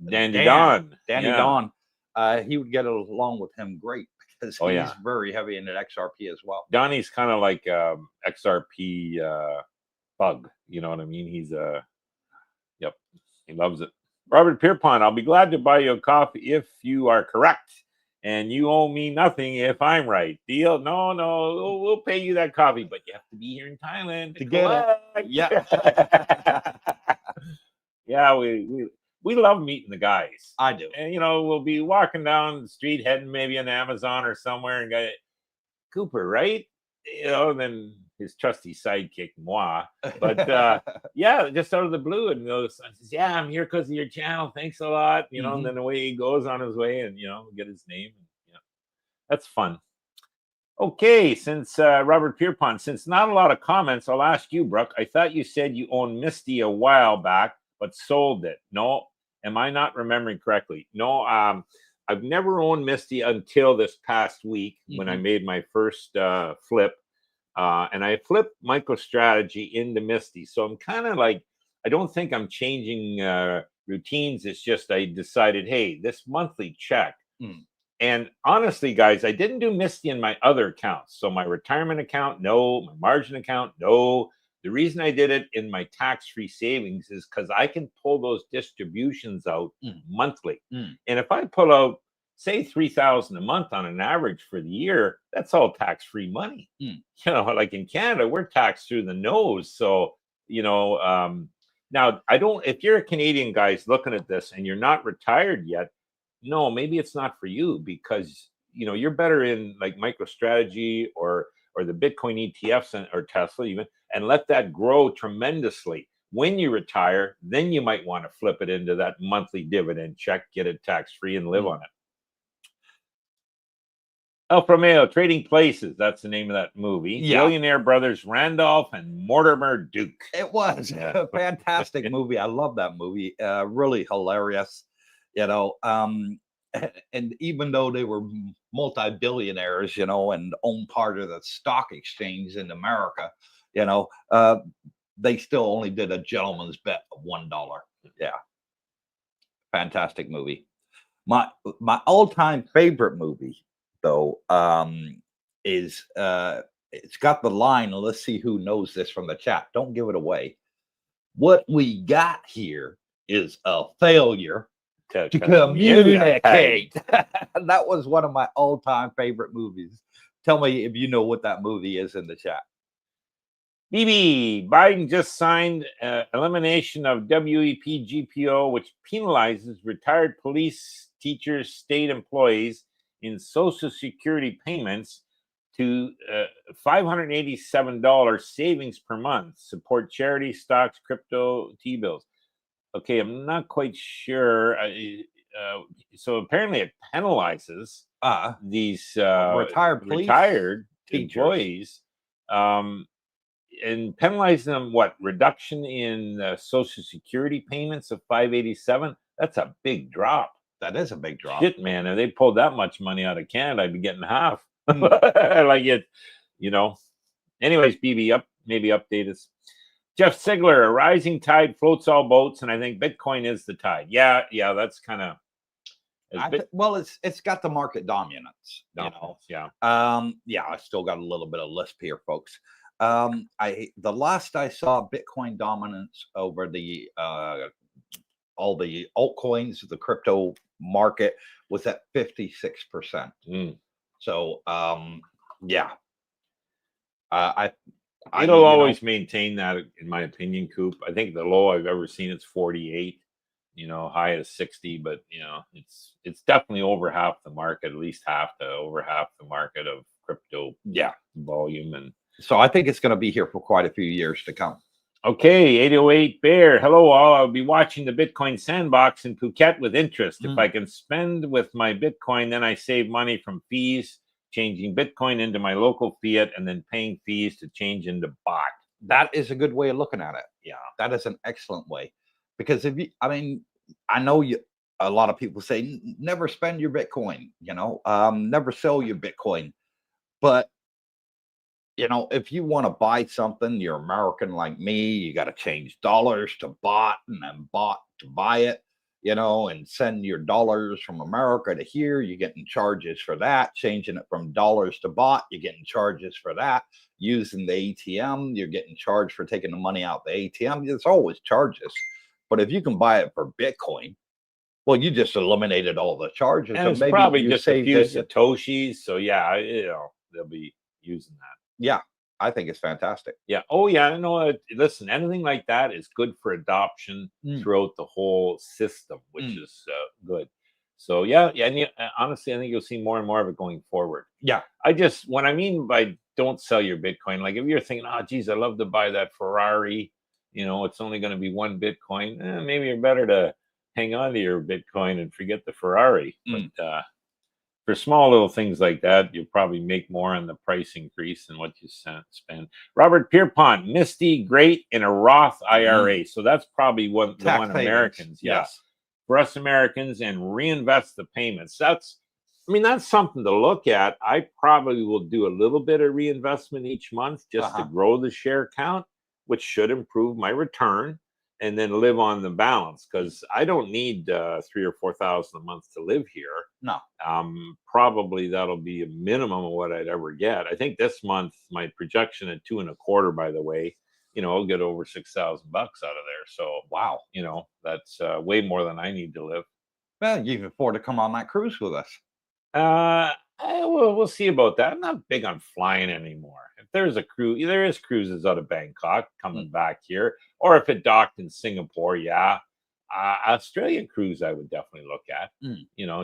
Danny Don. He would get along with him great because he's very heavy into XRP as well. Donnie's kind of like XRP bug. You know what I mean? He's he loves it. Robert Pierpont, I'll be glad to buy you a coffee if you are correct. And you owe me nothing if I'm right. Deal? No, we'll pay you that coffee, but you have to be here in Thailand to get it. Yeah. Yeah, we love meeting the guys. I do. And we'll be walking down the street heading maybe in Amazon or somewhere and go, Cooper, right? Then his trusty sidekick, moi. But just out of the blue, and says, "Yeah, I'm here because of your channel. Thanks a lot." And then away he goes on his way, and get his name. That's fun. Okay, since Robert Pierpont, since not a lot of comments, I'll ask you, Brooke. I thought you said you owned MSTY a while back, but sold it. No, am I not remembering correctly? No, I've never owned MSTY until this past week when I made my first flip. And I flipped MicroStrategy into MSTY. So I'm kind of like, I don't think I'm changing routines. It's just I decided, hey, this monthly check. And honestly, guys, I didn't do MSTY in my other accounts. So my retirement account, no. My margin account, no. The reason I did it in my tax-free savings is because I can pull those distributions out monthly. And if I pull out, say, $3,000 a month on an average for the year, that's all tax-free money. Like in Canada, we're taxed through the nose. So, now if you're a Canadian guys looking at this and you're not retired yet, no, maybe it's not for you because, you're better in like MicroStrategy or the Bitcoin ETFs or Tesla even, and let that grow tremendously. When you retire, then you might want to flip it into that monthly dividend check, get it tax-free and live on it. Alfa Romeo, Trading Places. That's the name of that movie. Yeah. Billionaire Brothers Randolph and Mortimer Duke. It was a fantastic movie. I love that movie. Really hilarious. And even though they were multi-billionaires, and owned part of the stock exchange in America, they still only did a gentleman's bet of $1. Yeah. Fantastic movie. My all-time favorite movie, though, is it's got the line, and let's see who knows this from the chat. Don't give it away. What we got here is a failure to communicate. That was one of my all-time favorite movies. Tell me if you know what that movie is in the chat. BB, Biden just signed elimination of WEP GPO, which penalizes retired police, teachers, state employees in Social Security payments to $587 savings per month. Support charity, stocks, crypto, T-bills. Okay, I'm not quite sure. So apparently it penalizes these retired employees and penalizing them, what, reduction in Social Security payments of $587? That's a big drop. That is a big drop. Shit, man. If they pulled that much money out of Canada, I'd be getting half. Like it, Anyways, BB, up maybe update us. Jeff Sigler, a rising tide floats all boats, and I think Bitcoin is the tide. Yeah, that's kind of well, it's got the market dominance, Yeah. I still got a little bit of lisp here, folks. The last I saw Bitcoin dominance over the all the altcoins, the crypto market, was at 56%. So it'll always maintain that, in my opinion, Coop. I think the low I've ever seen it's 48. High is 60, but it's definitely over half the market, at least over half the market of crypto volume. And so I think it's going to be here for quite a few years to come. Okay, 808 Bear. Hello all. I'll be watching the Bitcoin sandbox in Phuket with interest. If I can spend with my Bitcoin, then I save money from fees, changing Bitcoin into my local fiat, and then paying fees to change into bot. That is a good way of looking at it. Yeah, that is an excellent way. Because I know a lot of people say never spend your Bitcoin, never sell your Bitcoin. But if you want to buy something, you're American like me, you got to change dollars to bot and then bot to buy it, and send your dollars from America to here. You're getting charges for that. Changing it from dollars to bot, you're getting charges for that. Using the ATM, you're getting charged for taking the money out the ATM. There's always charges. But if you can buy it for Bitcoin, well, you just eliminated all the charges. And it's probably just a few Satoshis. So yeah, they'll be using that. Yeah, I think it's fantastic. Yeah. Oh yeah. No, listen, anything like that is good for adoption throughout the whole system, which is good. So yeah. And honestly, I think you'll see more and more of it going forward. Yeah. What I mean by don't sell your Bitcoin, like if you're thinking, oh geez, I love to buy that Ferrari, it's only going to be one Bitcoin. Maybe you're better to hang on to your Bitcoin and forget the Ferrari. But for small little things like that, you'll probably make more on the price increase than what you spend. Robert Pierpont, MSTY great in a Roth IRA. So that's probably the one Americans. Yes. For us Americans, and reinvest the payments. That's something to look at. I probably will do a little bit of reinvestment each month just to grow the share count, which should improve my return, and then live on the balance, because I don't need 3,000 or 4,000 a month to live here. No. Probably that'll be a minimum of what I'd ever get. I think this month my projection at 2.25, by the way, I'll get over $6,000 out of there. So wow, that's way more than I need to live. Well, you can afford to come on that cruise with us. We'll see about that. I'm not big on flying anymore. If there's a cruise, there is cruises out of Bangkok coming back here, or if it docked in Singapore, Australian cruise I would definitely look at.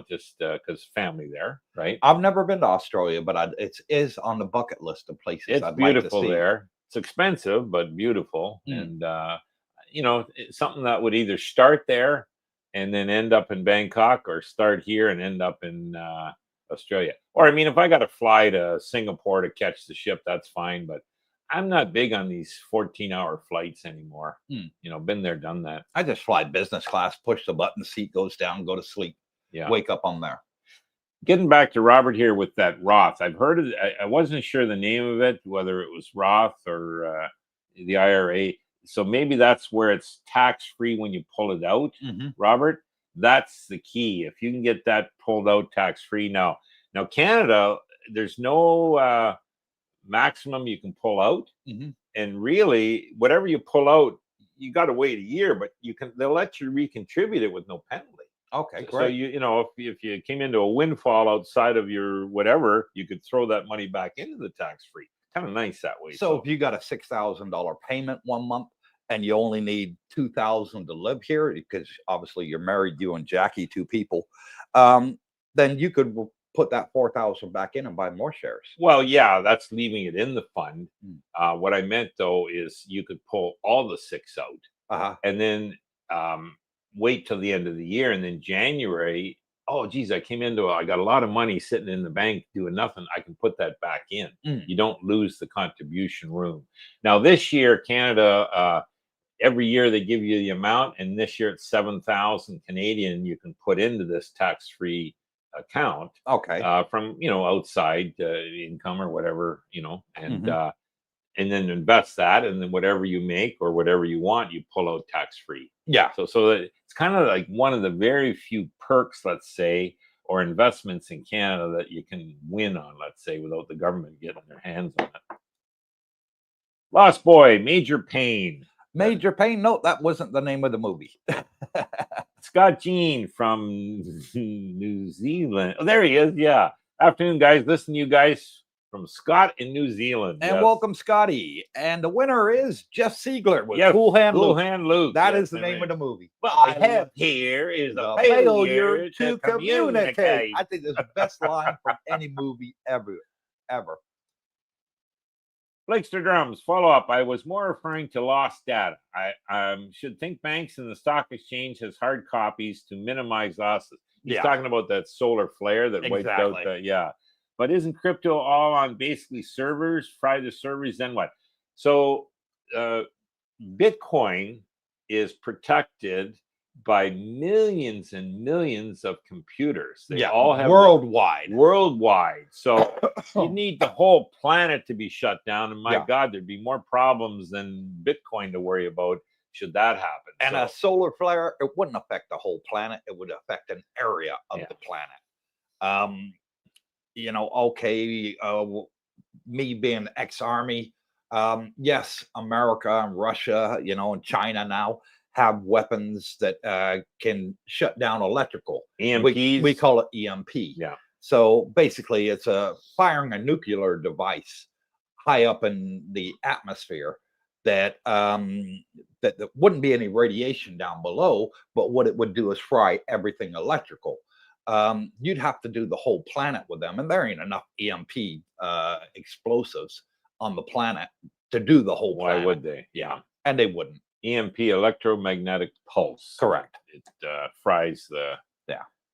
Just because family there, right? I've never been to Australia, but it is on the bucket list of places it's I'd beautiful like to see. There. It's expensive, but beautiful, and it's something that would either start there and then end up in Bangkok, or start here and end up in Australia. Or if I got to fly to Singapore to catch the ship, that's fine. But I'm not big on these 14-hour flights anymore. Been there, done that. I just fly business class, push the button, seat goes down, go to sleep. Yeah. Wake up on there. Getting back to Robert here with that Roth. I've heard of it. I wasn't sure the name of it, whether it was Roth or the IRA. So maybe that's where it's tax-free when you pull it out, Robert. That's the key. If you can get that pulled out tax-free. Now Canada, there's no maximum you can pull out. And really, whatever you pull out, you got to wait a year, but they'll let you recontribute it with no penalty. Okay, great. So if you came into a windfall outside of your whatever, you could throw that money back into the tax-free. Kind of nice that way. So if you got a $6,000 payment one month and you only need $2,000 to live here, because obviously you're married, you and Jackie, 2 people, then you could put that $4,000 back in and buy more shares. Well, yeah, that's leaving it in the fund. What I meant though is you could pull all the 6 out, and then wait till the end of the year, and then January. Oh, geez, I got a lot of money sitting in the bank doing nothing. I can put that back in. You don't lose the contribution room. Now this year, Canada, every year they give you the amount, and this year it's 7,000 Canadian you can put into this tax-free account. Okay. From outside income or whatever, and and then invest that, and then whatever you make or whatever you want, you pull out tax free. Yeah. So that it's kind of like one of the very few perks, let's say, or investments in Canada that you can win on, let's say, without the government getting their hands on it. Lost Boy, Major Pain. Major Pain. No, that wasn't the name of the movie. Scott Jean from New Zealand. Oh, there he is. Yeah. Afternoon, guys. Listen to you guys from Scott in New Zealand. And welcome, Scotty. And the winner is Jeff Siegler with Cool Hand Luke. That is the name of the movie. What I have here is a failure to communicate. I think it's the best line from any movie ever. Blakester Drums, follow up. I was more referring to lost data. I should think banks and the stock exchange has hard copies to minimize losses. He's talking about that solar flare that wiped out the, But isn't crypto all on basically servers? Fry the servers, then what? So Bitcoin is protected by millions and millions of computers. They all have worldwide. So you need the whole planet to be shut down. And my God, there'd be more problems than Bitcoin to worry about should that happen. And a solar flare, it wouldn't affect the whole planet. It would affect an area of the planet. You know, okay, me being ex-army, yes, America and Russia, you know, and China now have weapons that can shut down electrical. EMPs? We call it EMP. Yeah. So basically, it's firing a nuclear device high up in the atmosphere that that wouldn't be any radiation down below, but what it would do is fry everything electrical. You'd have to do the whole planet with them, and there ain't enough EMP explosives on the planet to do the whole planet. Why would they? Yeah, and they wouldn't. EMP, electromagnetic pulse. Correct. It fries the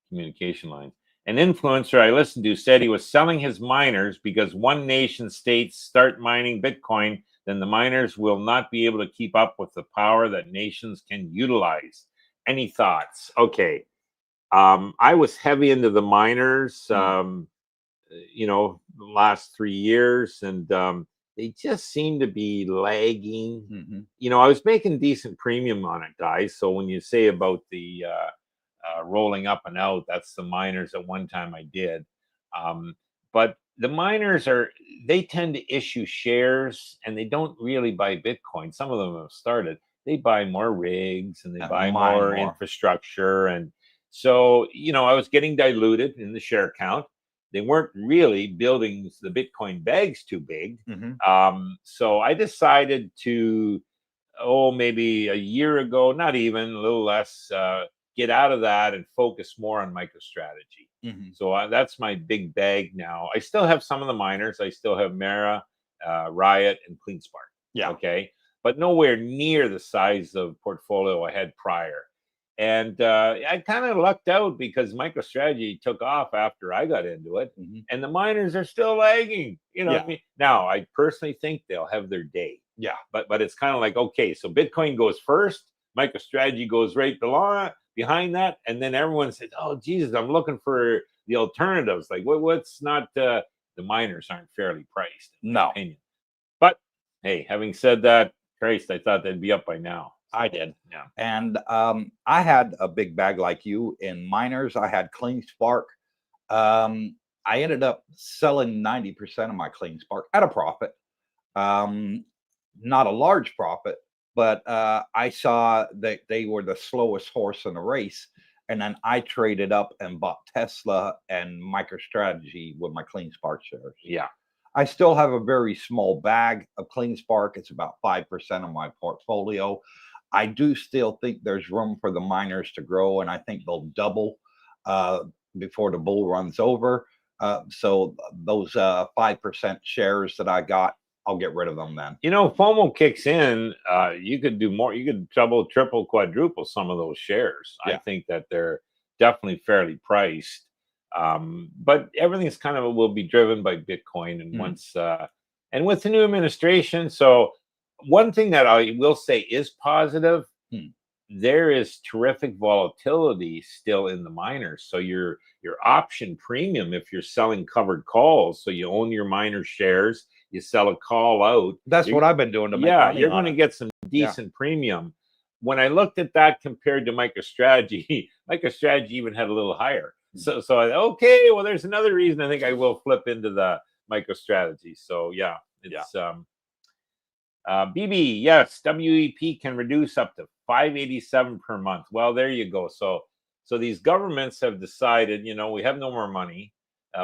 communication lines. An influencer I listened to said he was selling his miners because one nation states start mining Bitcoin, then the miners will not be able to keep up with the power that nations can utilize. Any thoughts? Okay. I was heavy into the miners, you know, the last 3 years, and they just seem to be lagging. You know, I was making decent premium on it, guys. So when you say about the rolling up and out, that's the miners at one time I did. But the miners they tend to issue shares, and they don't really buy Bitcoin. Some of them have started. They buy more rigs, and they buy more infrastructure. And so, you know, I was getting diluted in the share count. They weren't really building the Bitcoin bags too big. So I decided to, maybe a year ago, not even, a little less, get out of that and focus more on MicroStrategy. So that's my big bag now. I still have some of the miners. I still have Mara, Riot, and CleanSpark. Yeah. Okay. But nowhere near the size of portfolio I had prior. And I kind of lucked out because MicroStrategy took off after I got into it, and the miners are still lagging. You know what I mean? Now, I personally think they'll have their day. Yeah. But it's kind of like, okay, so Bitcoin goes first, MicroStrategy goes right behind that, and then everyone says, "Oh, Jesus, I'm looking for the alternatives." Like, what's not the miners aren't fairly priced, in my opinion. But hey, having said that, Christ, I thought they'd be up by now. I did. Yeah. And I had a big bag like you in miners. I had CleanSpark. I ended up selling 90% of my CleanSpark at a profit. Not a large profit, but I saw that they were the slowest horse in the race. And then I traded up and bought Tesla and MicroStrategy with my CleanSpark shares. Yeah. I still have a very small bag of CleanSpark. It's about 5% of my portfolio. I do still think there's room for the miners to grow, and I think they'll double before the bull runs over. So those 5% shares that I got, I'll get rid of them then. You know, FOMO kicks in. You could do more. You could double, triple, quadruple some of those shares. I think that they're definitely fairly priced. But everything's kind of will be driven by Bitcoin, and once and with the new administration. So one thing that I will say is positive. There is terrific volatility still in the miners. So your option premium, if you're selling covered calls, so you own your miner shares, you sell a call out. That's what I've been doing to make money. You're going to get some decent premium. When I looked at that compared to MicroStrategy, MicroStrategy even had a little higher. So I, okay, well, there's another reason I think I will flip into the MicroStrategy. So yeah, it's BB, yes, WEP can reduce up to $587 per month. Well, there you go. So these governments have decided, you know, we have no more money.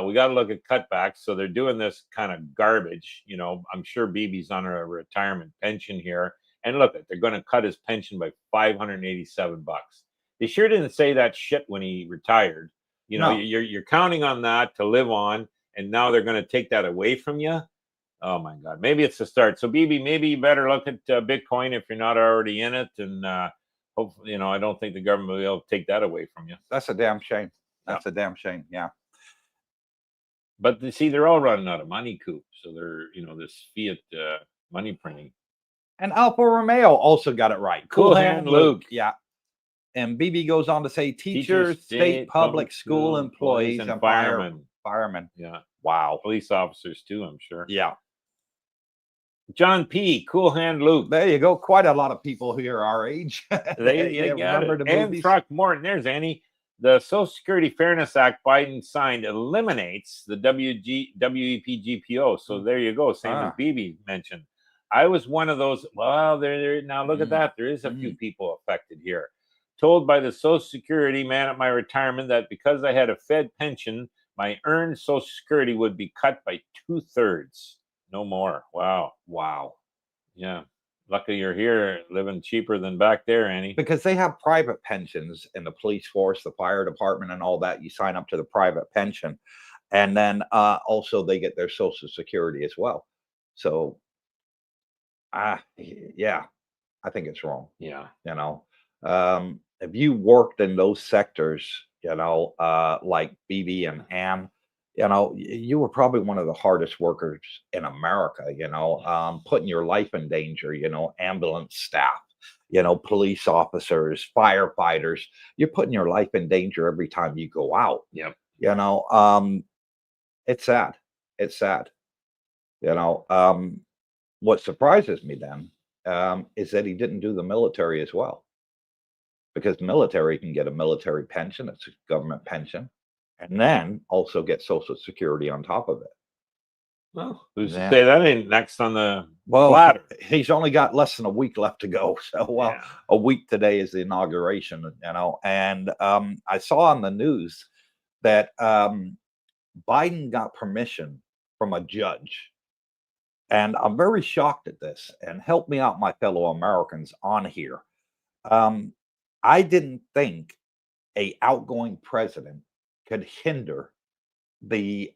We got to look at cutbacks. So they're doing this kind of garbage. You know, I'm sure BB's on a retirement pension here. And look, they're going to cut his pension by $587. They sure didn't say that shit when he retired. You know, you're counting on that to live on, and now they're going to take that away from you. Oh my God, maybe it's the start. So BB, maybe you better look at Bitcoin if you're not already in it, and hopefully, you know, I don't think the government will be able to take that away from you. That's a damn shame. That's a damn shame. Yeah. But see, they're all running out of money, Coop. So they're, you know, this fiat money printing. And Alfa Romeo also got it right. Cool hand, Luke. Yeah. And BB goes on to say teachers, state, public school employees, and firemen. Yeah. Wow. Police officers too, I'm sure. Yeah. John P. Cool hand, Luke. There you go. Quite a lot of people here our age. They remember the movies. And Throckmorton, there's Annie. The Social Security Fairness Act Biden signed eliminates the WEP GPO. So there you go. Same as BB mentioned. I was one of those. Well, there now look at that. There is a few people affected here. Told by the Social Security man at my retirement that because I had a Fed pension, my earned Social Security would be cut by 2/3. No more. Wow. Wow. Yeah. Lucky you're here, living cheaper than back there, Annie. Because they have private pensions in the police force, the fire department, and all that. You sign up to the private pension. And then also they get their Social Security as well. So, yeah, I think it's wrong. Yeah. You know, if you worked in those sectors, you know, like BB and Ann, you know, you were probably one of the hardest workers in America, you know, putting your life in danger, you know, ambulance staff, you know, police officers, firefighters, you're putting your life in danger every time you go out. Yep. You know, it's sad. It's sad. You know, what surprises me then is that he didn't do the military as well. Because the military can get a military pension, it's a government pension, and then also get Social Security on top of it. Well, who's to say that ain't next on the ladder? He's only got less than a week left to go. So, a week today is the inauguration, you know. And I saw on the news that Biden got permission from a judge. And I'm very shocked at this. And help me out, my fellow Americans on here. I didn't think an outgoing president could hinder the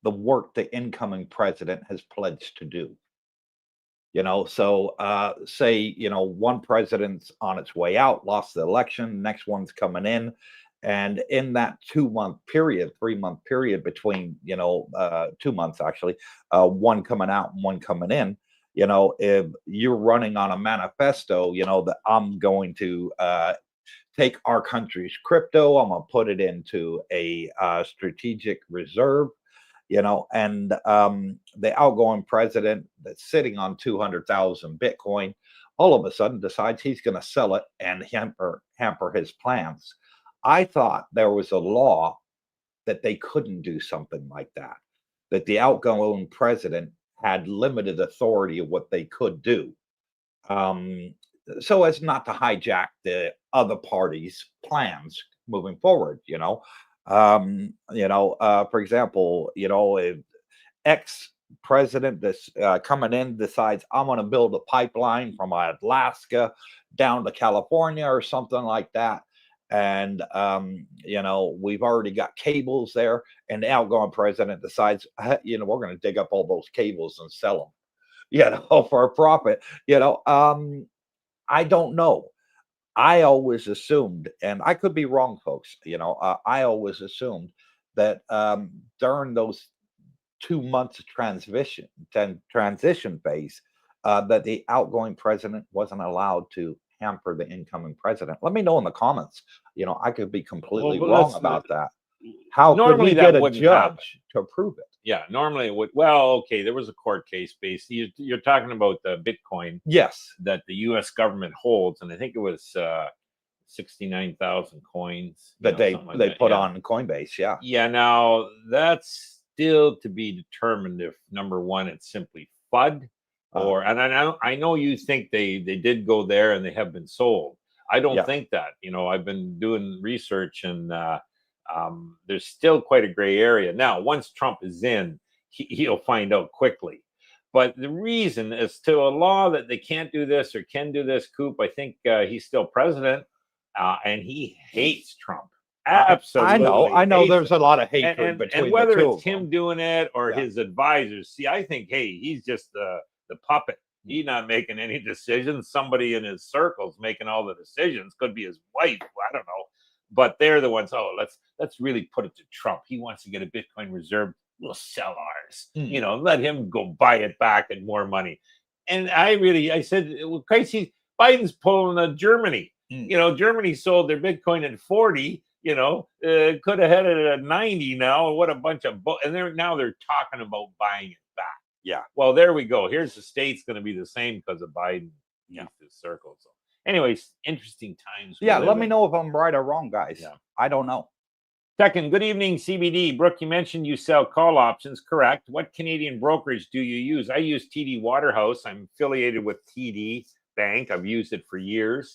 work the incoming president has pledged to do. You know, so say, you know, one president's on its way out, lost the election, next one's coming in. And in that 2-month period, 3-month period between, you know, 2 months actually, one coming out and one coming in, you know, if you're running on a manifesto, you know, that I'm going to take our country's crypto, I'm going to put it into a strategic reserve, you know, and the outgoing president that's sitting on 200,000 Bitcoin, all of a sudden decides he's going to sell it and hamper his plans. I thought there was a law that they couldn't do something like that, that the outgoing president had limited authority of what they could do, so as not to hijack the other party's plans moving forward. You know, for example, you know, if ex-president that's coming in decides I'm going to build a pipeline from Alaska down to California or something like that. And, you know, we've already got cables there, and the outgoing president decides, you know, we're going to dig up all those cables and sell them, you know, for a profit. You know, I don't know. I always assumed, and I could be wrong, folks, you know, I always assumed that during those 2 months of transition phase, that the outgoing president wasn't allowed to hamper the incoming president. Let me know in the comments. You know, I could be completely wrong about that. How could we get a judge to approve it? Yeah, normally it would. Well, okay, there was a court case based. You're talking about the Bitcoin Yes, that the U.S. government holds, and I think it was 69,000 coins that something like they that. put Yeah. on Coinbase. Yeah. Yeah, now that's still to be determined if number one, it's simply FUD, or and I know you think they did go there and they have been sold. I don't Yeah. think that. I've been doing research, and there's still quite a gray area. Now, once Trump is in, he'll find out quickly. But the reason is to a law that they can't do this or can do this, Coop. I think he's still president, and he hates Trump. Absolutely. I know. hates There's a lot of hatred and between whether the two it's of them. him doing it or Yeah. his advisors, see, I think, hey, he's just the puppet. He's not making any decisions. Somebody in his circles making all the decisions. Could be his wife. I don't know. But they're the ones. Oh, let's really put it to Trump. He wants to get a Bitcoin reserve. We'll sell ours. Let him go buy it back and more money. And I said, well, crazy. Biden's pulling a Germany. Germany sold their Bitcoin at 40. Could have had it at 90 now. What a bunch of and they're talking about buying it back. Yeah. Well, there we go. Here's the state's going to be the same because of Biden. Yeah. His circle. So, anyways, interesting times. Yeah. Let me know if I'm right or wrong, guys. Yeah. I don't know. Second, good evening, CBD. Brooke, you mentioned you sell call options. Correct. What Canadian brokerage do you use? I use TD Waterhouse. I'm affiliated with TD Bank. I've used it for years.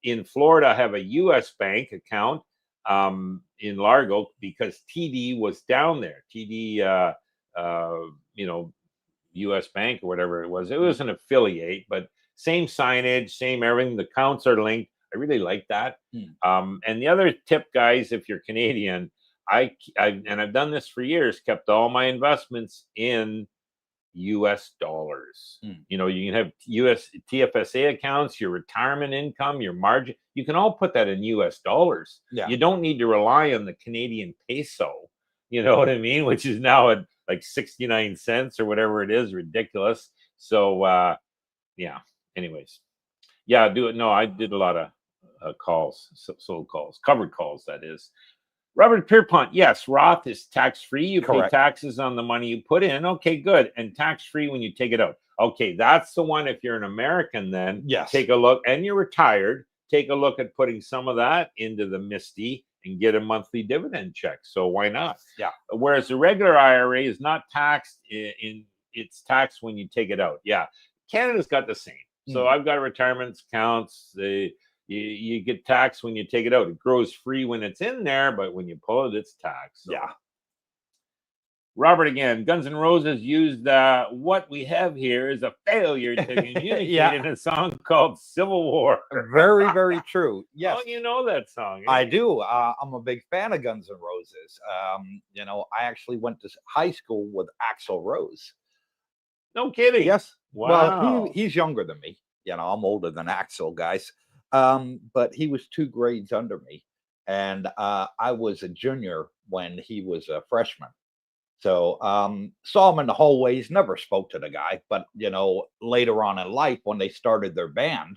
In Florida, I have a U.S. bank account in Largo because TD was down there. TD, U.S. Bank or whatever it was. It was an affiliate, but same signage, same everything. The accounts are linked. I really like that. And the other tip, guys, if you're Canadian, I've done this for years, kept all my investments in US dollars. You can have US TFSA accounts, your retirement income, your margin. You can all put that in US dollars. Yeah. You don't need to rely on the Canadian peso. You know what I mean? Which is now at like 69 cents or whatever it is, ridiculous. So, yeah. Anyways, yeah, do it. No, I did a lot of calls, sold calls, covered calls, that is. Robert Pierpont, yes, Roth is tax-free. You Correct. pay taxes on the money you put in. Okay, good. And tax-free when you take it out. Okay, that's the one. If you're an American, then Yes. take a look, and you're retired, take a look at putting some of that into the MSTY and get a monthly dividend check. So why not? Yeah. Whereas the regular IRA is not taxed it's taxed when you take it out. Yeah. Canada's got the same. So I've got retirement accounts. You get taxed when you take it out. It grows free when it's in there, but when you pull it, it's taxed. So. Yeah. Robert again, Guns N' Roses used what we have here is a failure to communicate in a song called Civil War. Very, very true. Yes. Oh, you know that song. I do. I'm a big fan of Guns N' Roses. I actually went to high school with Axl Rose. No kidding. Yes. Wow. Well, he's younger than me. I'm older than Axl, guys. But he was 2 grades under me, and I was a junior when he was a freshman. So saw him in the hallways, never spoke to the guy, but later on in life when they started their band,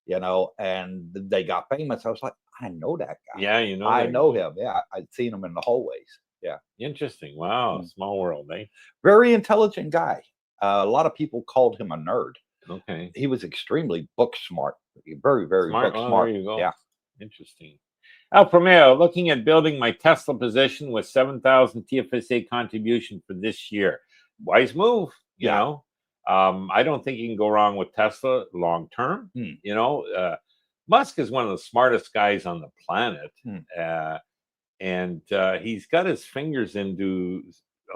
and they got famous, I was like, I know that guy. Yeah, I know him. Yeah, I'd seen him in the hallways. Yeah. Interesting. Wow. Small world, eh? Very intelligent guy. A lot of people called him a nerd. Okay. He was extremely book smart. Very, very book smart. There you go. Yeah. Interesting. Alfa Romeo, looking at building my Tesla position with 7,000 TFSA contribution for this year. Wise move, you know. I don't think you can go wrong with Tesla long term. Musk is one of the smartest guys on the planet. And he's got his fingers into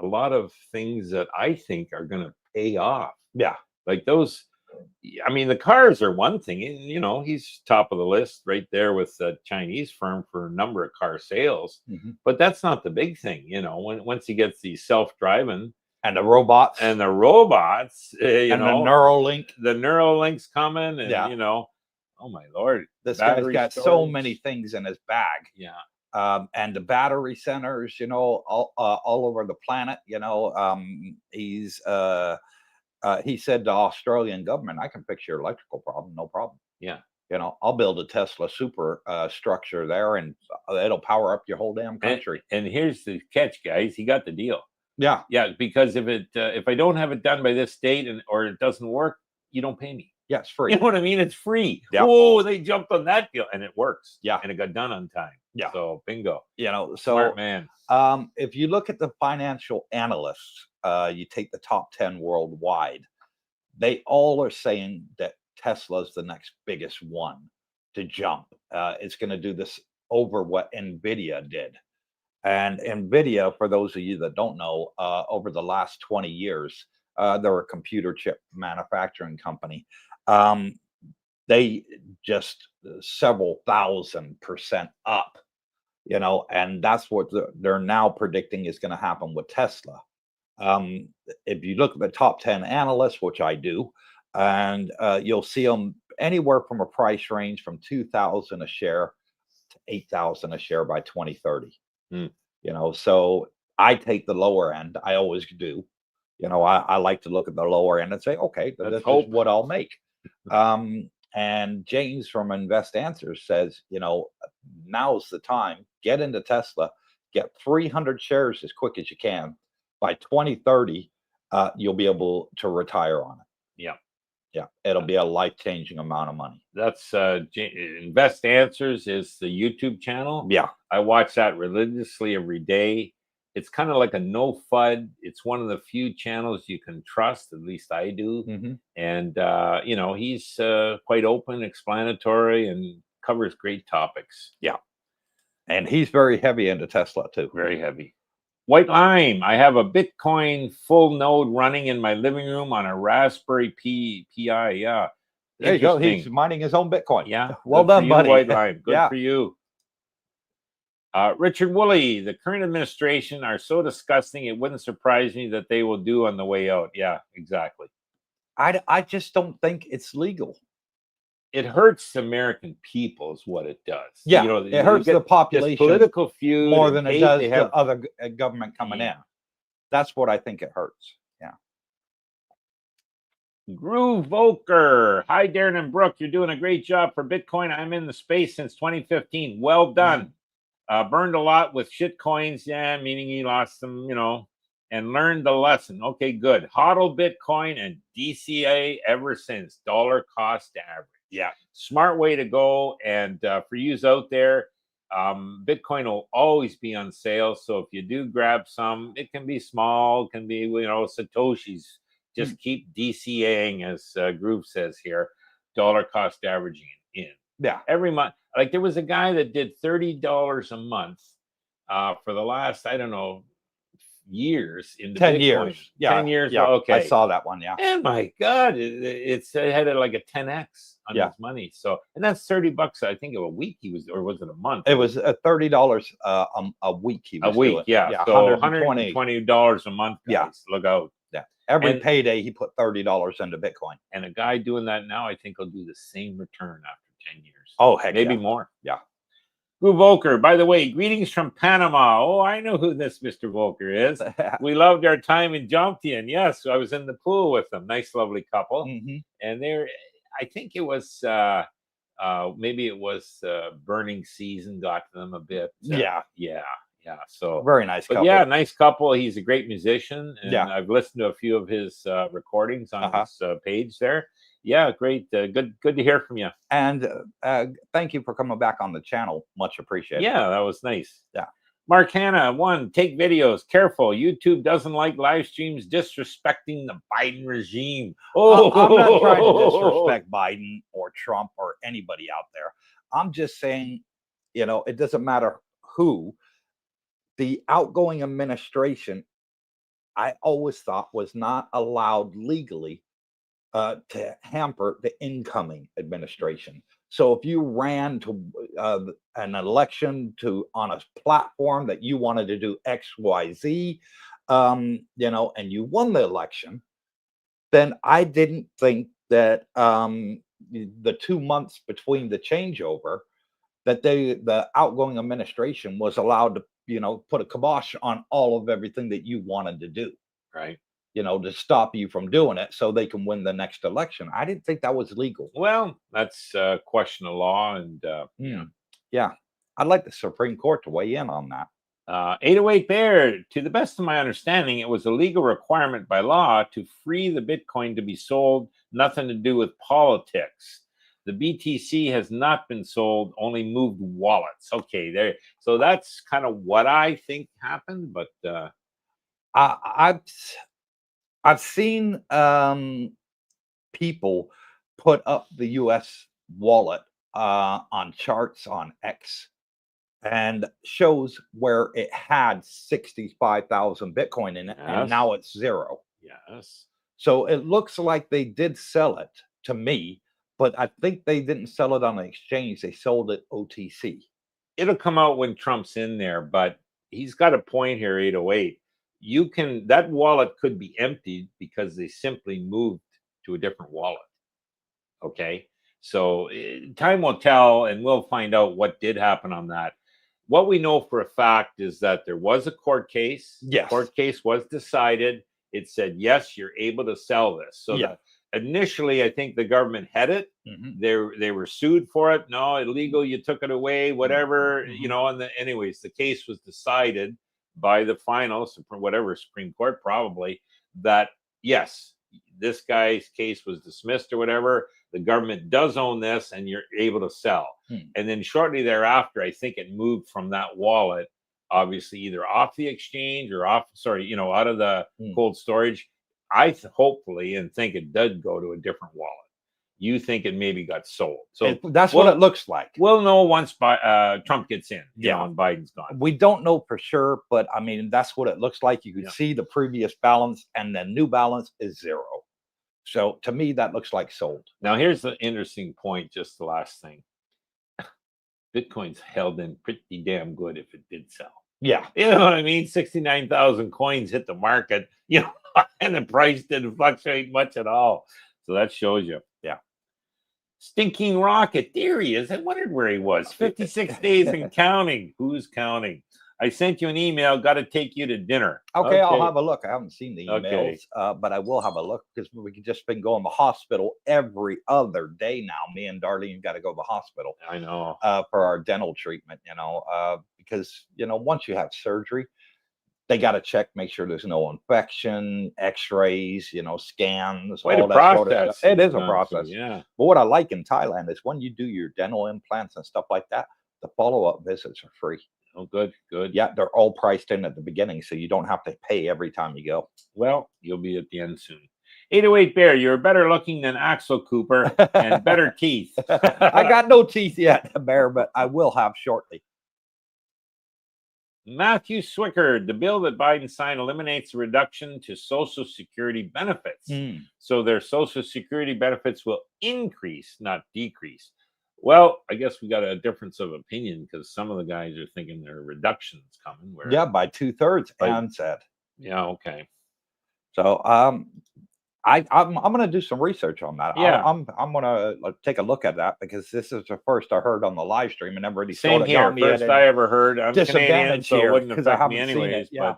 a lot of things that I think are going to pay off. Yeah. Like those. I mean, the cars are one thing. He's top of the list right there with the Chinese firm for a number of car sales. But that's not the big thing. Once he gets these self-driving and the robots and the Neuralink's coming, and oh my Lord, this guy's got so many things in his bag. Yeah. And the battery centers, all over the planet. He said to Australian government, I can fix your electrical problem, no problem. Yeah. I'll build a Tesla super structure there, and it'll power up your whole damn country. And here's the catch, guys. He got the deal. Yeah. Yeah, because if I don't have it done by this date or it doesn't work, you don't pay me. Yeah, it's free. You know what I mean? It's free. Yeah. Oh, they jumped on that deal, and it works. Yeah. And it got done on time. Yeah. So bingo. You know, Smart so man. if you look at the financial analysts, you take the top 10 worldwide, they all are saying that Tesla's the next biggest one to jump. It's going to do this over what Nvidia did. And Nvidia, for those of you that don't know, over the last 20 years, they're a computer chip manufacturing company. They just several 1,000% up, you know, and that's what they're now predicting is going to happen with Tesla. If you look at the top 10 analysts, which I do, and you'll see them anywhere from a price range from 2,000 a share to 8,000 a share by 2030. Mm. You know, so I take the lower end. I always do. You know, I like to look at the lower end and say, okay, this is what I'll make. And James from Invest Answers says, you know, now's the time. Get into Tesla, get 300 shares as quick as you can. By 2030, you'll be able to retire on it. Yeah. Yeah. It'll be a life-changing amount of money. That's Invest Answers is the YouTube channel. Yeah. I watch that religiously every day. It's kind of like a no FUD. It's one of the few channels you can trust. At least I do. Mm-hmm. And you know, he's quite open, explanatory, and covers great topics. Yeah. And he's very heavy into Tesla too. Very heavy. White Lime. I have a Bitcoin full node running in my living room on a Raspberry Pi. Yeah. There you go. He's mining his own Bitcoin. Yeah. Well done, buddy. White Lime. Good Yeah. for you. Richard Woolley, the current administration are so disgusting, it wouldn't surprise me that they will do on the way out. Yeah, exactly. I just don't think it's legal. It hurts American people is what it does. Yeah, you know, it hurts the population political feud more than it does the other government coming in. That's what I think it hurts. Yeah. Groove Volker. Hi, Darren and Brooke. You're doing a great job for Bitcoin. I'm in the space since 2015. Well done. Burned a lot with shit coins. Yeah, meaning he lost them, you know, and learned the lesson. Okay, good. HODL Bitcoin and DCA ever since. Dollar cost average. Yeah, smart way to go. And for yous out there, Bitcoin will always be on sale. So if you do grab some, it can be small, can be, you know, Satoshis. Just keep DCAing, as Groove says here, dollar cost averaging in. Yeah. Every month. Like there was a guy that did $30 a month for the last, I don't know, years in the 10 Bitcoin. years. Yeah. 10 years. Yeah. Okay. I saw that one. Yeah. And my God, it had like a 10x on his money. So, and that's $30, I think, a week he was, or was it a month? It was $30 a week. He was doing. Yeah. So $120 a month. Guys. Yeah. Look out. Yeah. Every payday he put $30 into Bitcoin. And a guy doing that now, I think, will do the same return after 10 years. Oh, heck, maybe more. Yeah. Groove Volker, by the way, greetings from Panama. Oh, I know who this Mr. Volker is. We loved our time in Jomtien. Yes, I was in the pool with them. Nice, lovely couple. Mm-hmm. And they're, I think it was, maybe it was burning season got to them a bit. Yeah. So very nice couple. Yeah, nice couple. He's a great musician. And I've listened to a few of his recordings on his page there. Yeah, great. Good to hear from you. And thank you for coming back on the channel. Much appreciated. Yeah, that was nice. Yeah. Mark Hanna, take videos. Careful. YouTube doesn't like live streams disrespecting the Biden regime. Oh, I'm not trying to disrespect Biden or Trump or anybody out there. I'm just saying, you know, it doesn't matter who. The outgoing administration, I always thought, was not allowed legally to hamper the incoming administration. So if you ran to an election on a platform that you wanted to do X, Y, Z, you know, and you won the election, then I didn't think that the 2 months between the changeover, that the outgoing administration was allowed to, you know, put a kibosh on all of everything that you wanted to do. Right. You know, to stop you from doing it so they can win the next election. I didn't think that was legal. Well, that's a question of law. And yeah, I'd like the Supreme Court to weigh in on that. 808 Bear, to the best of my understanding, it was a legal requirement by law to free the Bitcoin to be sold, nothing to do with politics. The BTC has not been sold, only moved wallets. Okay, there. So that's kind of what I think happened, but I've seen people put up the U.S. wallet on charts on X and shows where it had 65,000 Bitcoin in it, and yes, now it's zero. yes. So it looks like they did sell it to me, but I think they didn't sell it on an exchange. They sold it OTC. It'll come out when Trump's in there, but he's got a point here, 808. You can, that wallet could be emptied because they simply moved to a different wallet. Okay. So time will tell, and we'll find out what did happen on that. What we know for a fact is that there was a court case. Yes. The court case was decided. It said, yes, you're able to sell this. So Yeah. Initially, I think the government had it. They were sued for it. No, illegal. You took it away. Whatever. You know. And anyways, the case was decided by the final Supreme Court, probably, that yes, this guy's case was dismissed or whatever. The government does own this, and you're able to sell. And then shortly thereafter, I think it moved from that wallet, obviously, either off the exchange or out of the cold storage. I hopefully and think it did go to a different wallet. You think it maybe got sold. So that's what it looks like. We'll know once Trump gets in, and Biden's gone. We don't know for sure, but I mean, that's what it looks like. You can see the previous balance, and the new balance is zero. So to me, that looks like sold. Now, here's the interesting point, just the last thing. Bitcoin's held in pretty damn good if it did sell. Yeah. You know what I mean? 69,000 coins hit the market, and the price didn't fluctuate much at all. So that shows you. Yeah. Stinking Rocket. There he is. I wondered where he was. 56 days and counting. Who's counting? I sent you an email. Got to take you to dinner. Okay, I'll have a look. I haven't seen the emails, but I will have a look because we've just been going to the hospital every other day now. Me and Darlene got to go to the hospital. I know. For our dental treatment, because, once you have surgery, they got to check, make sure there's no infection, x-rays, scans, Quite all a that process. sort of stuff. It is a process. Yeah. But what I like in Thailand is when you do your dental implants and stuff like that, the follow-up visits are free. Oh, good, good. Yeah, they're all priced in at the beginning, so you don't have to pay every time you go. Well, you'll be at the end soon. 808 Bear, you're better looking than Axel Cooper and better teeth. I got no teeth yet, Bear, but I will have shortly. Matthew Swickard, the bill that Biden signed eliminates the reduction to Social Security benefits. So their Social Security benefits will increase, not decrease. Well, I guess we got a difference of opinion because some of the guys are thinking there are reductions coming. By 2/3, Ann said. Yeah, okay. So I'm going to do some research on that. Yeah, I'm going to take a look at that because this is the first I heard on the live stream, and everybody same here. First I ever heard. I'm Canadian, so it wouldn't affect me anyways. Yeah.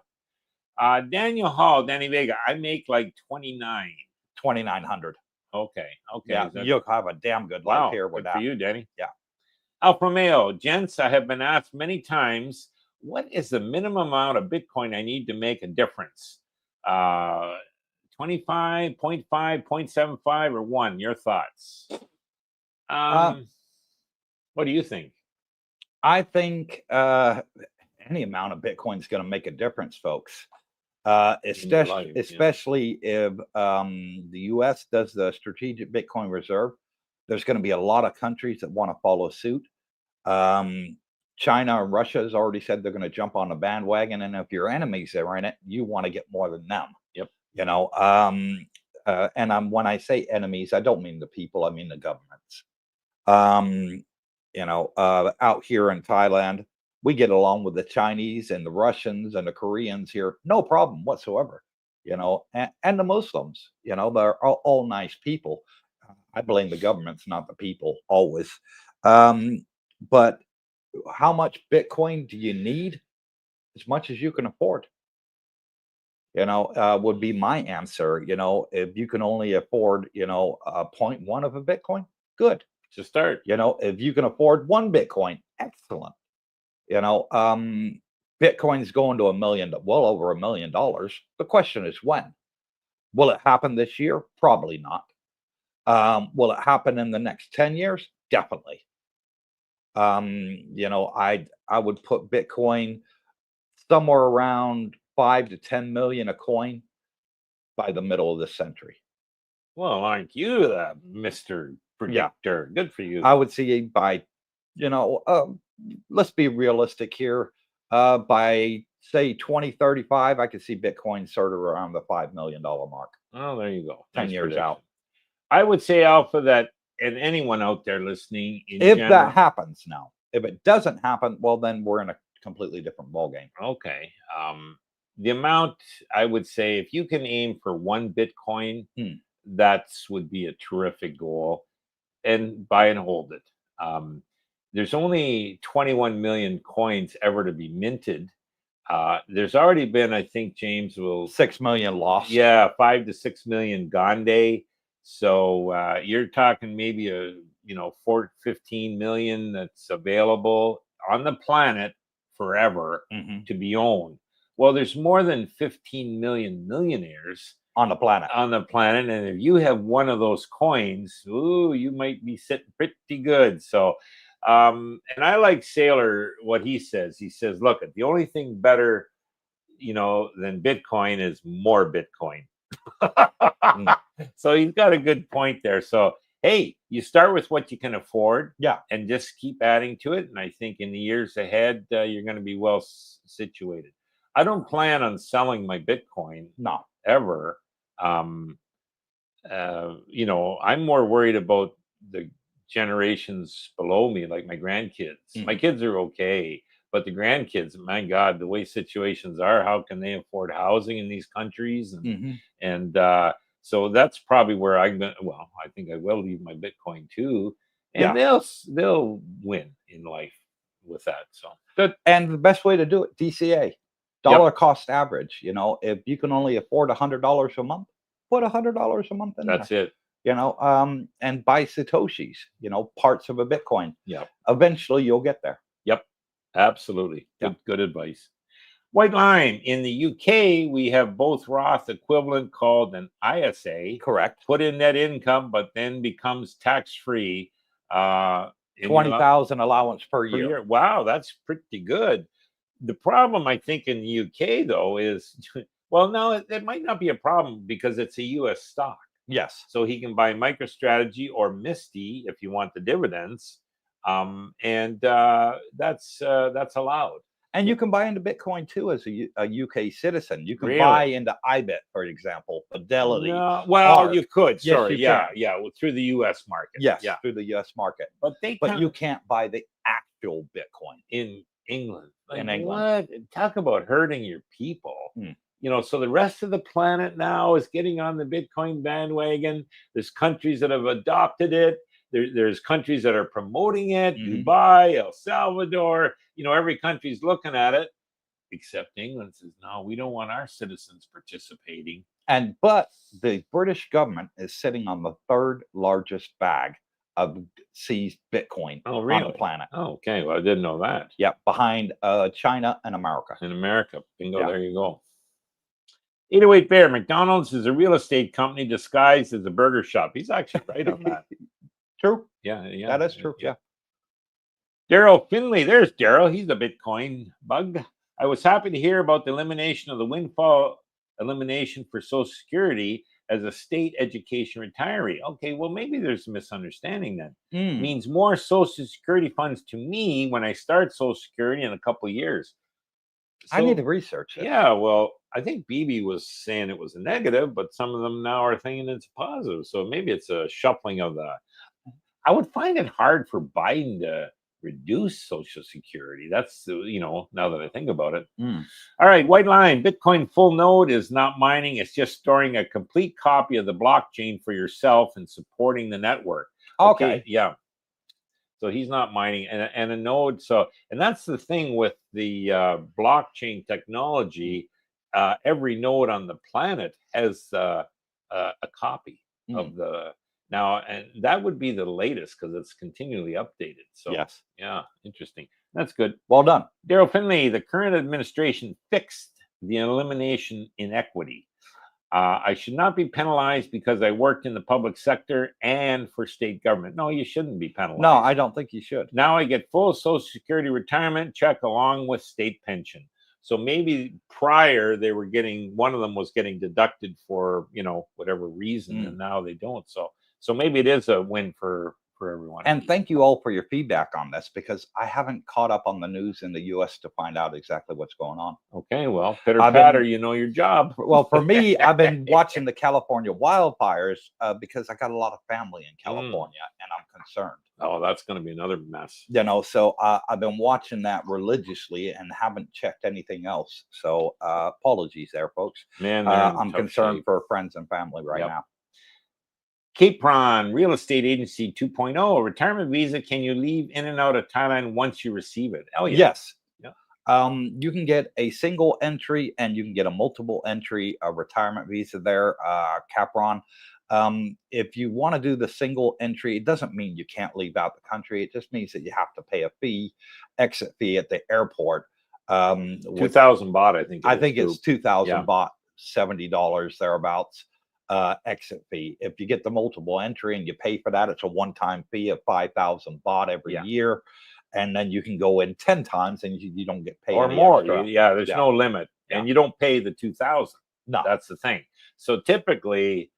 But Daniel Hall, Danny Vega, I make like 2,900. Okay. Yeah, you'll have a damn good life here with that. For you, Danny. Yeah. Alfa Romeo, gents, I have been asked many times, what is the minimum amount of Bitcoin I need to make a difference? 25, 0.5, 0.75, or 1? Your thoughts? What do you think? I think any amount of Bitcoin is going to make a difference, folks. Especially if the U.S. does the strategic Bitcoin reserve. There's going to be a lot of countries that want to follow suit. China and Russia has already said they're going to jump on the bandwagon, and if your enemies are in it, you want to get more than them. Yep. And when I say enemies, I don't mean the people, I mean the governments. Out here in Thailand, we get along with the Chinese and the Russians and the Koreans here, no problem whatsoever. And the Muslims, they're all nice people. I blame the governments, not the people, always. But how much Bitcoin do you need? As much as you can afford. Would be my answer. If you can only afford, 0.1 of a Bitcoin, good. To start. If you can afford 1 Bitcoin, excellent. Bitcoin's going to well over $1 million. The question is when. Will it happen this year? Probably not. Will it happen in the next 10 years? Definitely. I would put Bitcoin somewhere around 5 to 10 million a coin by the middle of this century. Well, aren't you the Mr. Predictor? Good for you. I would see by, let's be realistic here. By say 2035, I could see Bitcoin sort of around the $5 million mark. Oh, there you go. 10 years out. I would say, Alpha, that, and anyone out there listening, if that happens now, if it doesn't happen, well, then we're in a completely different ballgame. Okay. The amount, I would say, if you can aim for 1 Bitcoin, that would be a terrific goal, and buy and hold it. There's only 21 million coins ever to be minted. There's already been, I think, James, 6 million lost. Yeah, 5 to 6 million gone day. So you're talking maybe 15 million that's available on the planet forever to be owned. Well, there's more than 15 million millionaires on the planet. And if you have one of those coins, you might be sitting pretty good. So, and I like Saylor, what he says. He says, look, the only thing better, than Bitcoin is more Bitcoin. So he's got a good point there. So, hey, you start with what you can afford, and just keep adding to it. And I think in the years ahead, you're going to be well situated. I don't plan on selling my Bitcoin, ever. I'm more worried about the generations below me, like my grandkids. My kids are okay, but the grandkids, my God, the way situations are, how can they afford housing in these countries? And so that's probably where I think I will leave my Bitcoin too, and they'll win in life with that. So good. And the best way to do it, DCA, dollar cost average. If you can only afford $100 a month, put $100 a month in. That's it. And buy Satoshis, parts of a Bitcoin. Eventually you'll get there. Yep. Absolutely. Good advice. White line. In the UK, we have both Roth equivalent called an ISA. Correct. Put in net income, but then becomes tax-free. 20,000 allowance per year. Wow, that's pretty good. The problem, I think, in the UK, though, is, well, no, it might not be a problem because it's a U.S. stock. Yes. So he can buy MicroStrategy or MSTY if you want the dividends. And that's allowed. And you can buy into Bitcoin too as a UK citizen. You can buy into IBIT, for example, Fidelity. No, well, you could. Yes, Sorry, you can. well, through the U.S. market. Yes, through the U.S. market. But you can't buy the actual Bitcoin in England. In England, what? Talk about hurting your people. So the rest of the planet now is getting on the Bitcoin bandwagon. There's countries that have adopted it. There's countries that are promoting it. Dubai, El Salvador. Every country's looking at it, except England says, no, we don't want our citizens participating. But the British government is sitting on the 3rd largest bag of seized Bitcoin on the planet. Oh, okay. Well, I didn't know that. Yeah, behind China and America. Bingo, there you go. 808 Bear, McDonald's is a real estate company disguised as a burger shop. He's actually right on that. True. Yeah. That is true. Yeah. Daryl Finley, there's Daryl. He's a Bitcoin bug. I was happy to hear about the elimination of the windfall elimination for Social Security as a state education retiree. Okay, well, maybe there's a misunderstanding then. It means more Social Security funds to me when I start Social Security in a couple of years. So, I need to research it. Yeah, well, I think BB was saying it was a negative, but some of them now are thinking it's a positive. So maybe it's a shuffling of the... I would find it hard for Biden to reduce Social Security. That's, now that I think about it. All right, white line. Bitcoin full node is not mining. It's just storing a complete copy of the blockchain for yourself and supporting the network. Okay. Yeah. So he's not mining and a node. So, and that's the thing with the blockchain technology. Every node on the planet has a copy of the Now, and that would be the latest because it's continually updated. So, Yes. yeah, interesting. That's good. Well done. Daryl Finley, the current administration fixed the elimination inequity. I should not be penalized because I worked in the public sector and for state government. No, you shouldn't be penalized. No, I don't think you should. Now I get full Social Security retirement check along with state pension. So maybe prior they were getting, one of them was getting deducted for, you know, whatever reason, and now they don't. So maybe it is a win for everyone. And thank you all for your feedback on this, because I haven't caught up on the news in the US to find out exactly what's going on. Okay, well, pitter patter, you know your job. Well, for me, I've been watching the California wildfires because I got a lot of family in California, and I'm concerned. Oh, that's going to be another mess. You know, so I've been watching that religiously and haven't checked anything else. So apologies there, folks. Man, I'm concerned for friends and family right now. Cape Ron Real Estate Agency 2.0, retirement visa. Can you leave in and out of Thailand once you receive it? Oh, yeah. Yes. Yeah. You can get a single entry and you can get a multiple entry retirement visa there, Capron. If you want to do the single entry, it doesn't mean you can't leave out the country. It just means that you have to pay a fee, exit fee at the airport. 2,000 baht, I think. I think it's 2,000 baht, $70 thereabouts. Exit fee. If you get the multiple entry and you pay for that, it's a one-time fee of 5,000 baht every year, and then you can go in 10 times and you don't get paid or more. There's no limit, and you don't pay the 2,000. No, that's the thing. So typically,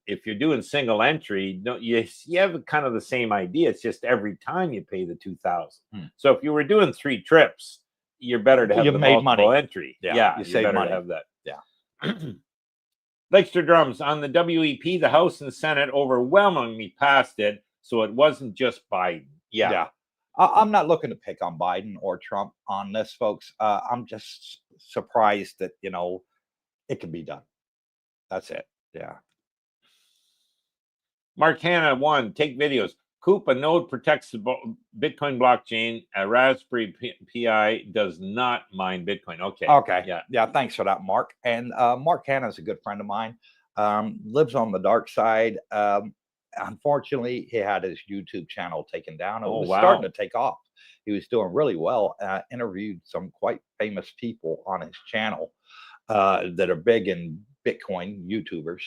if you're doing single entry, you have kind of the same idea. It's just every time you pay the 2,000. So if you were doing 3 trips, you're better to have the multiple entry. You save money. To have that. Dexter Drums, on the WEP, the House and Senate overwhelmingly passed it, so it wasn't just Biden. I'm not looking to pick on Biden or Trump on this, folks. I'm just surprised that, you know, it can be done. That's it. Yeah. Mark Hanna, 1, take videos. Coop, a node protects the Bitcoin blockchain. A Raspberry Pi does not mine Bitcoin. Okay. Yeah. Thanks for that, Mark. And Mark Hanna is a good friend of mine. Lives on the dark side. Unfortunately, he had his YouTube channel taken down. It was starting to take off. He was doing really well. Interviewed some quite famous people on his channel that are big in Bitcoin, YouTubers.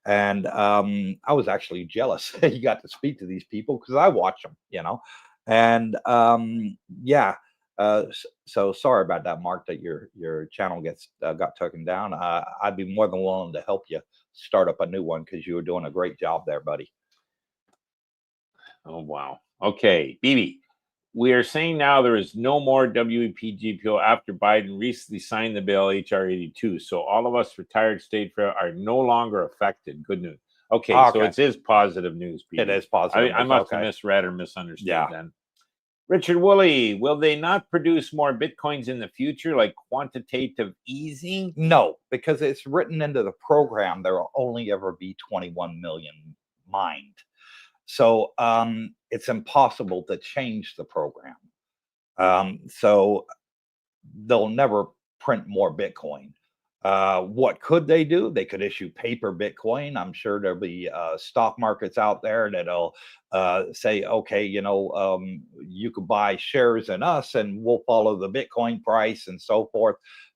And I was actually jealous he got to speak to these people because I watch them, you know. And so sorry about that, Mark, that your channel got taken down. I'd be more than willing to help you start up a new one because you were doing a great job there, buddy. Oh, wow. Okay, BB. We are saying now there is no more WEP GPO after Biden recently signed the bill, HR 82. So all of us retired state fair are no longer affected. Good news. Okay. So it is positive news, BB. It is positive. I must have misread or misunderstood then. Richard Woolley, will they not produce more Bitcoins in the future, like quantitative easing? No, because it's written into the program there will only ever be 21 million mined. So it's impossible to change the program. So they'll never print more Bitcoin. What could they do? They could issue paper Bitcoin. I'm sure there'll be stock markets out there that'll say, okay, you know, you could buy shares in us and we'll follow the Bitcoin price and so forth.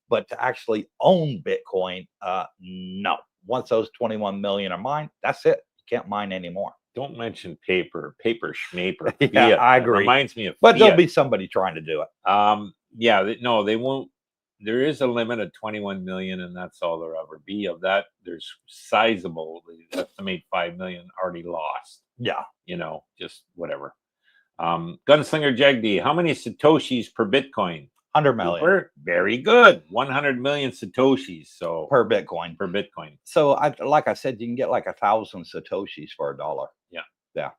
But to actually own Bitcoin, no. Once those 21 million are mined, that's it. You can't mine anymore. Don't mention paper schmaper. Yeah, I agree. It reminds me of but there'll be somebody trying to do it. No, they won't. There is a limit of 21 million, and that's all there'll ever be. Of that, there's sizable. They estimate 5 million already lost. Yeah, you know, just whatever. Gunslinger Jagdi, how many satoshis per Bitcoin? 100 million. Very good. 100 million satoshis. So per Bitcoin. So like I said, you can get like 1,000 satoshis for $1. Yeah.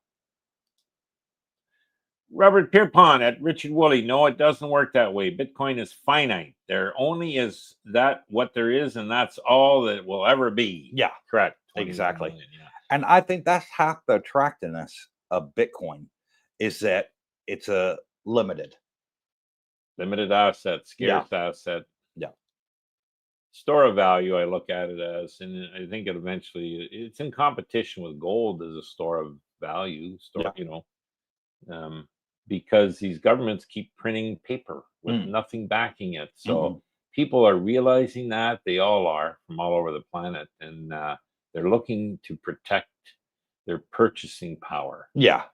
Robert Pierpont at Richard Woolley. No, it doesn't work that way. Bitcoin is finite. There only is that what there is, and that's all that will ever be. Yeah. Correct. Exactly. Million, And I think that's half the attractiveness of Bitcoin is that it's a limited asset, scarce asset. Yeah. store of value, I look at it as, and I think it eventually it's in competition with gold as a store of value, Yeah. um, because these governments keep printing paper with Mm. nothing backing it. So Mhm. people are realizing that, they all are from all over the planet, and they're looking to protect their purchasing power. Yeah.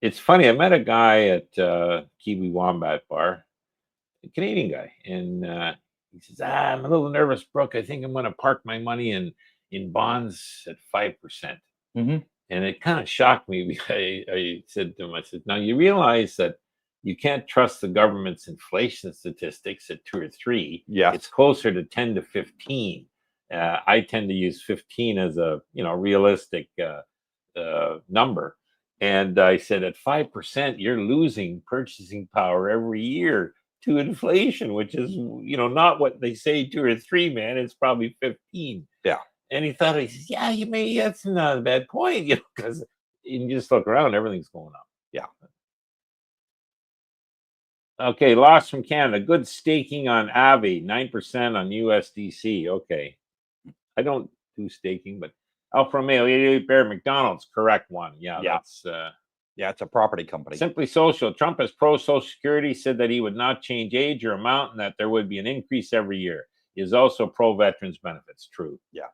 It's funny. I met a guy at Kiwi Wombat Bar, a Canadian guy, and he says, "I'm a little nervous, Brooke. I think I'm going to park my money in bonds at 5%." Mhm. And it kind of shocked me. Because I said to him, I said, "Now you realize that you can't trust the government's inflation statistics at 2 or 3. It's Yes. closer to 10 to 15. I tend to use 15 as a realistic number." And I said, at 5%, you're losing purchasing power every year to inflation, which is not what they say 2 or 3, man. It's probably 15. Yeah. And he says, "Yeah, that's not a bad point, because you just look around, everything's going up." Yeah. Okay, loss from Canada. Good staking on Avi, 9% on USDC. Okay. I don't do staking, but Alfa Romeo, 88 Bear, McDonald's, correct one. Yeah, Yeah. that's Yeah. It's a property company. Simply Social. Trump is pro Social Security, said that he would not change age or amount and that there would be an increase every year. He is also pro veterans benefits. True. Yeah.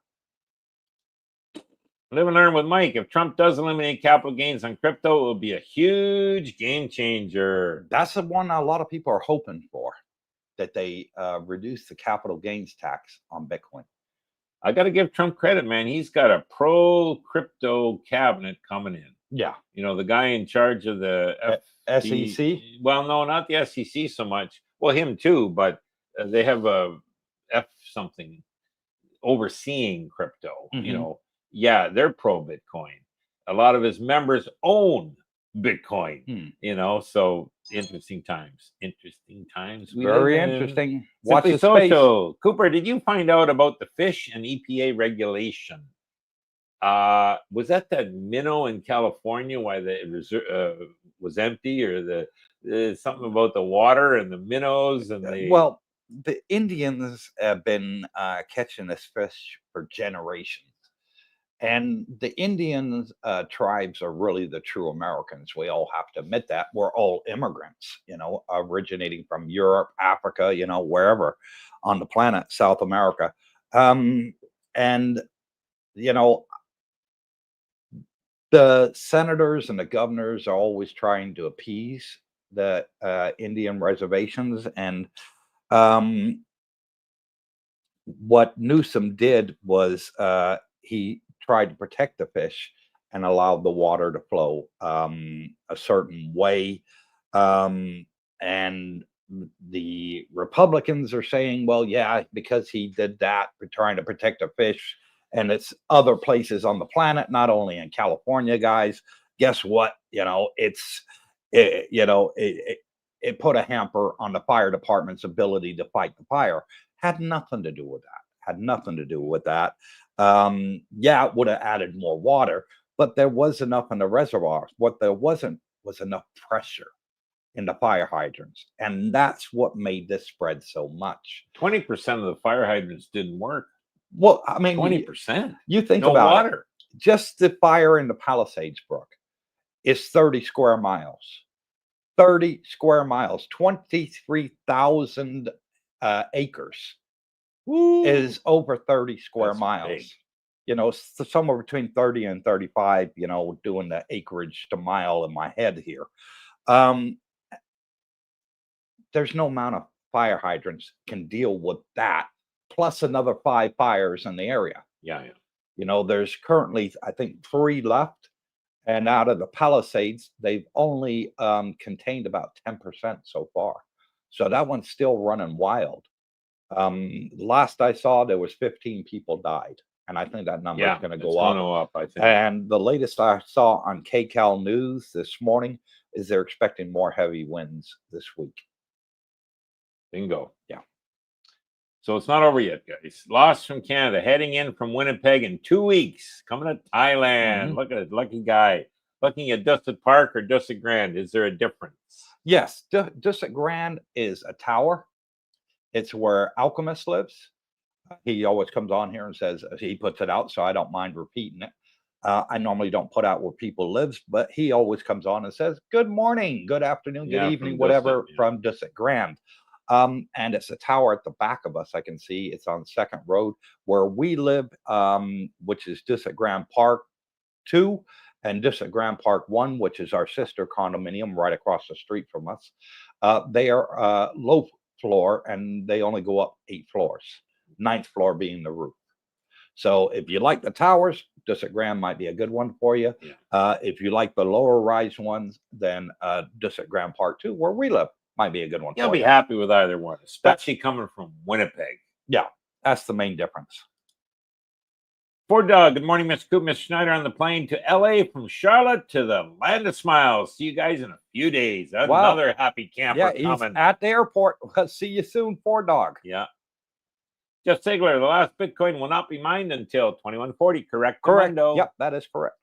Live and learn with Mike. If Trump does eliminate capital gains on crypto, it will be a huge game changer. That's the one a lot of people are hoping for, that they reduce the capital gains tax on Bitcoin. I got to give Trump credit, man. He's got a pro crypto cabinet coming in. Yeah. The guy in charge of the SEC? Well, no, not the SEC so much. Well, him too, but they have a F something overseeing crypto. Mhm. Yeah, they're pro Bitcoin. A lot of his members own Bitcoin. So interesting times. Interesting times we live Very in. interesting. Watch Simply the space. Social. Cooper, did you find out about the fish and EPA regulation? Was that minnow in California why the reserve was empty, or something about the water and the minnows and the Well, the Indians have been catching this fish for generations. And the Indians tribes are really the true Americans. We all have to admit that. We're all immigrants, originating from Europe, Africa, wherever on the planet, South America. And, you know, the senators and the governors are always trying to appease the Indian reservations. And um, what Newsom did was he tried to protect the fish and allowed the water to flow a certain way. And the Republicans are saying, well, yeah, because he did that, we're trying to protect the fish. And it's other places on the planet, not only in California, guys. Guess what? It put a hamper on the fire department's ability to fight the fire. Had nothing to do with that. Had nothing to do with that. Yeah, it would have added more water, but there was enough in the reservoirs. What there wasn't was enough pressure in the fire hydrants. And that's what made this spread so much. 20% of the fire hydrants didn't work. Well, I mean, 20%. You think no about water. It. Just the fire in the Palisades, Brooke, is 30 square miles. 30 square miles, 23,000 acres. Woo. Is over 30 square That's miles. big. Somewhere between 30 and 35, doing the acreage to mile in my head here. There's no amount of fire hydrants can deal with that, plus another 5 fires in the area. Yeah. There's currently, I think, 3 left. And out of the Palisades, they've only contained about 10% so far. So that one's still running wild. Last I saw, there was 15 people died. And I think that number is going to go up. I think. And the latest I saw on KCAL News this morning is they're expecting more heavy winds this week. Bingo. Yeah. So it's not over yet, guys. Lost from Canada, heading in from Winnipeg in 2 weeks, coming to Thailand. Mhm. Look at it, lucky guy. Looking at Dusset Park or Dusset Grand, is there a difference? Yes, Dusset Grand is a tower. It's where Alchemist lives. He always comes on here and says he puts it out, so I don't mind repeating it. I normally don't put out where people lives, but he always comes on and says, "Good morning, good afternoon, good Yeah, evening, from whatever," Dusset, yeah. from Dusset Grand. And it's a tower at the back of us. I can see it's on Second Road where we live, which is Dusset Grand Park 2 and Dusset Grand Park 1, which is our sister condominium right across the street from us. They are low floor and they only go up 8 floors, 9th floor being the roof. So if you like the towers, Dusset Grand might be a good one for you. Yeah. If you like the lower rise ones, then Dusset Grand Park 2, where we live, might be a good one You'll for be you. happy with either one, especially coming from Winnipeg. Yeah, that's the main difference. For Doug, good morning, Mr. Coop, Mr. Schneider on the plane to LA from Charlotte to the Land of Smiles. See you guys in a few days. Another happy camper Yeah, he's coming. at the airport. See you soon, for Dog. Yeah. Jeff Sigler, the last Bitcoin will not be mined until 2140. Correct. Correct. Mundo. Yep, that is correct.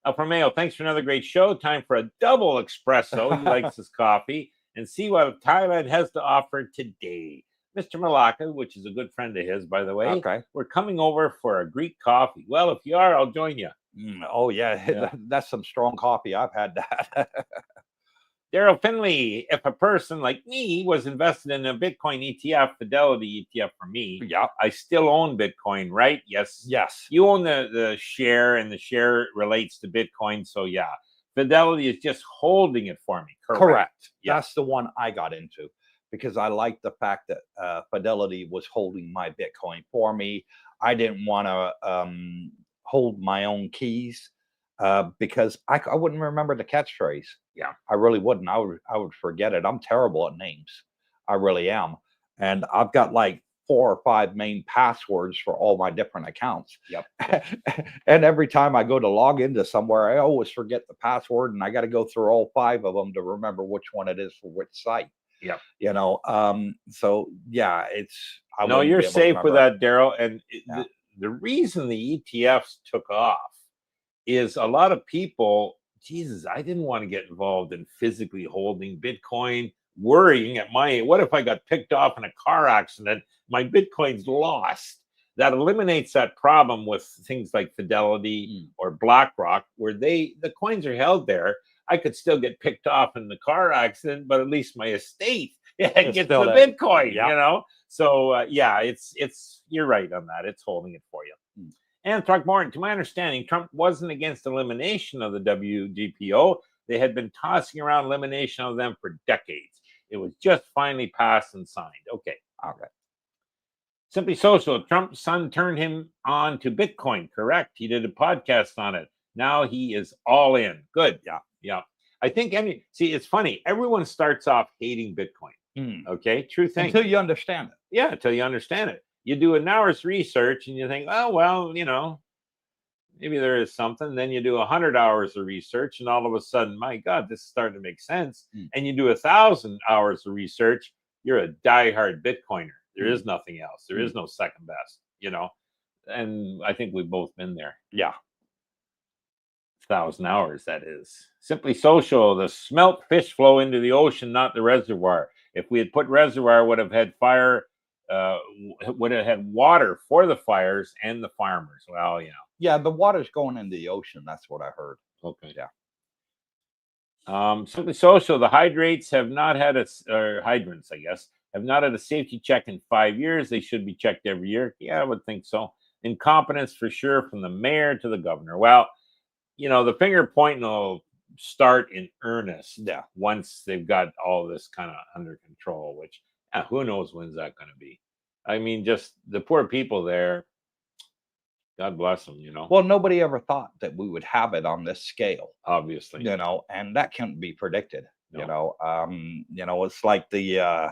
Alpha Mayo, thanks for another great show. Time for a double espresso. He likes his coffee. And see what Thailand has to offer today. Mr. Malacca, which is a good friend of his, by the way. Okay. We're coming over for a Greek coffee. Well, if you are, I'll join you. Oh, yeah. That's some strong coffee. I've had that. Daryl Finley, if a person like me was invested in a Bitcoin ETF, Fidelity ETF for me, Yeah. I still own Bitcoin, right? Yes. Yes. You own the share, and the share relates to Bitcoin. So, yeah, Fidelity is just holding it for me. Correct. Yeah. That's the one I got into because I like the fact that Fidelity was holding my Bitcoin for me. I didn't want to hold my own keys because I wouldn't remember the catchphrase. Yeah. I really wouldn't. I would forget it. I'm terrible at names. I really am. And I've got like 4 or 5 main passwords for all my different accounts. Yep. And every time I go to log into somewhere, I always forget the password, and I got to go through all 5 of them to remember which one it is for which site. Yep. You know, so yeah, No, you're safe with that, Daryl. And Yeah. the reason the ETFs took off is a lot of people, Jesus, I didn't want to get involved in physically holding Bitcoin, worrying at what if I got picked off in a car accident? My Bitcoin's lost. That eliminates that problem with things like Fidelity or BlackRock, where the coins are held there. I could still get picked off in the car accident, but at least my estate gets the Bitcoin, you know? So yeah, it's you're right on that. It's holding it for you. And Throckmorton, to my understanding, Trump wasn't against elimination of the WGPO. They had been tossing around elimination of them for decades. It was just finally passed and signed. Okay. All right. Simply Social, Trump's son turned him on to Bitcoin, correct? He did a podcast on it. Now he is all in. Good. Yeah. I think, see, it's funny. Everyone starts off hating Bitcoin. Okay. True thing. Until you understand it. Yeah, until you understand it. You do an hour's research and you think, oh, well, you know, maybe there is something. Then you do 100 hours of research and all of a sudden, my God, this is starting to make sense. And you do 1,000 hours of research, you're a diehard Bitcoiner. There is nothing else. There is no second best, you know. And I think we've both been there. Yeah. 1,000 hours, that is. Simply Social, the smelt fish flow into the ocean, not the reservoir. If we had put reservoir, would have had fire, would have had water for the fires and the farmers. Well, you know. Yeah, the water's going into the ocean. That's what I heard. Okay. Yeah. Simply Social, the hydrates have not had hydrants, I guess, have not had a safety check in 5 years. They should be checked every year. Yeah, I would think so. Incompetence for sure from the mayor to the governor. Well, you know, the finger pointing will start in earnest once they've got all this kind of under control, which who knows when's that going to be. I mean, just the poor people there, God bless them, you know. Well, nobody ever thought that we would have it on this scale, obviously, you know, and that can't be predicted. No. You know, it's like the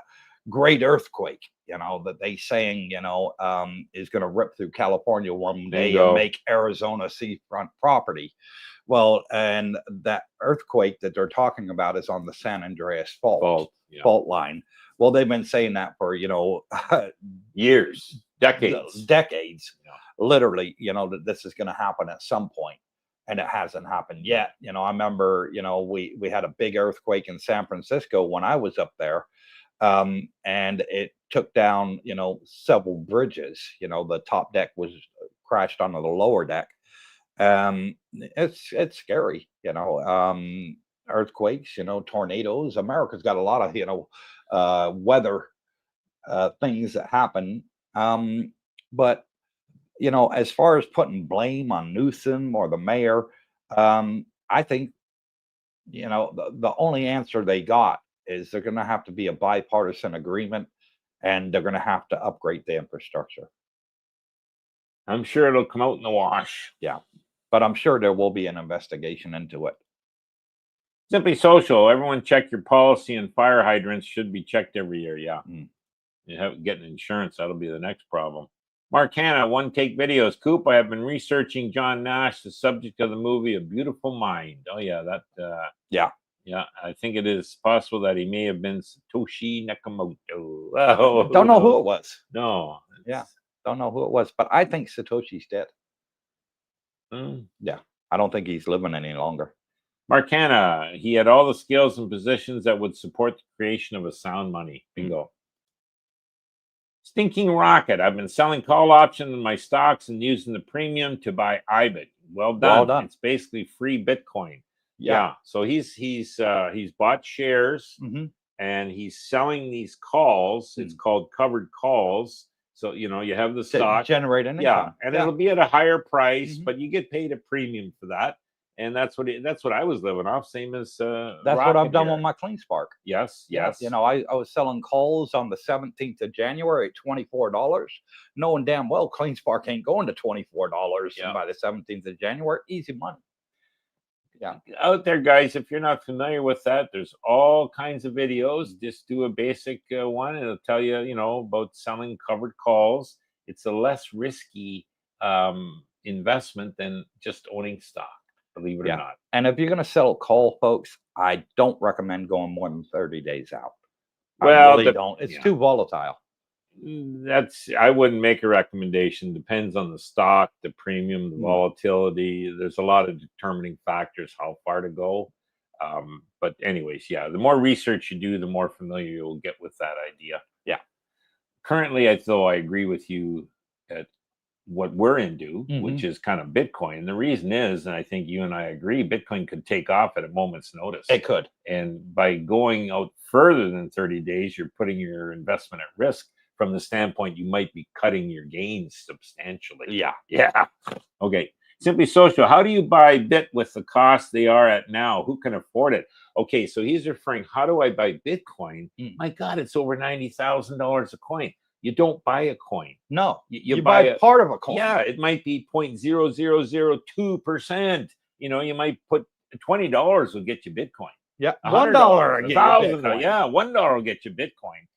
great earthquake, you know, that they saying, you know, is going to rip through California one day and make Arizona seafront property. Well, and that earthquake that they're talking about is on the San Andreas fault line. Well, they've been saying that for, you know, years, decades, literally, you know, that this is going to happen at some point, and it hasn't happened yet. You know, I remember, you know, we had a big earthquake in San Francisco when I was up there. and it took down, several bridges. The top deck was crashed onto the lower deck. It's scary, earthquakes, tornadoes. America's got a lot of, weather things that happen. But as far as putting blame on Newsom or the mayor, I think, the only answer they got is they're going to have to be a bipartisan agreement, and they're going to have to upgrade the infrastructure. I'm sure it'll come out in the wash. Yeah, but I'm sure there will be an investigation into it. Simply Social. Everyone check your policy, and fire hydrants should be checked every year. Yeah. You have getting insurance. That'll be the next problem. Mark Hanna, One Take Videos. Coop, I have been researching John Nash, the subject of the movie A Beautiful Mind. Oh, yeah. Yeah. Yeah. I think it is possible that he may have been Satoshi Nakamoto. Oh, don't know who it was. No. Yeah. Don't know who it was, but I think Satoshi's dead. Yeah. I don't think he's living any longer. Mark Hanna, he had all the skills and positions that would support the creation of a sound money. Bingo. Stinking Rocket. I've been selling call options in my stocks and using the premium to buy IBIT. Well done. Well done. It's basically free Bitcoin. Yeah. So he's bought shares and he's selling these calls. It's called covered calls. So you have the stock generate an income. And it'll be at a higher price, but you get paid a premium for that. And that's what I was living off. Same as that's what I've done with my CleanSpark. Yes. I was selling calls on the 17th of January at $24, knowing damn well CleanSpark ain't going to $24 by the 17th of January. Easy money. Yeah. Out there, guys, if you're not familiar with that, there's all kinds of videos. Just do a basic one. It'll tell you, about selling covered calls. It's a less risky investment than just owning stock. Believe it or not. And if you're going to sell a call, folks, I don't recommend going more than 30 days out. Well, I really don't. It's too volatile. I wouldn't make a recommendation. Depends on the stock, the premium, the volatility. There's a lot of determining factors how far to go. But anyways, the more research you do, the more familiar you'll get with that idea. Yeah. Currently, I agree with you at what we're into, which is kind of Bitcoin. And the reason is, and I think you and I agree, Bitcoin could take off at a moment's notice. It could. And by going out further than 30 days, you're putting your investment at risk from the standpoint you might be cutting your gains substantially. Yeah. Okay. Simply Social. How do you buy Bit with the cost they are at now? Who can afford it? Okay. So he's referring, how do I buy Bitcoin? My God, it's over $90,000 a coin. You don't buy a coin. No, you buy part of a coin. Yeah, it might be 0.0002%. You might put $20 will get you Bitcoin. Yeah, $1 will get you Bitcoin. Yeah, $1 will get you Bitcoin.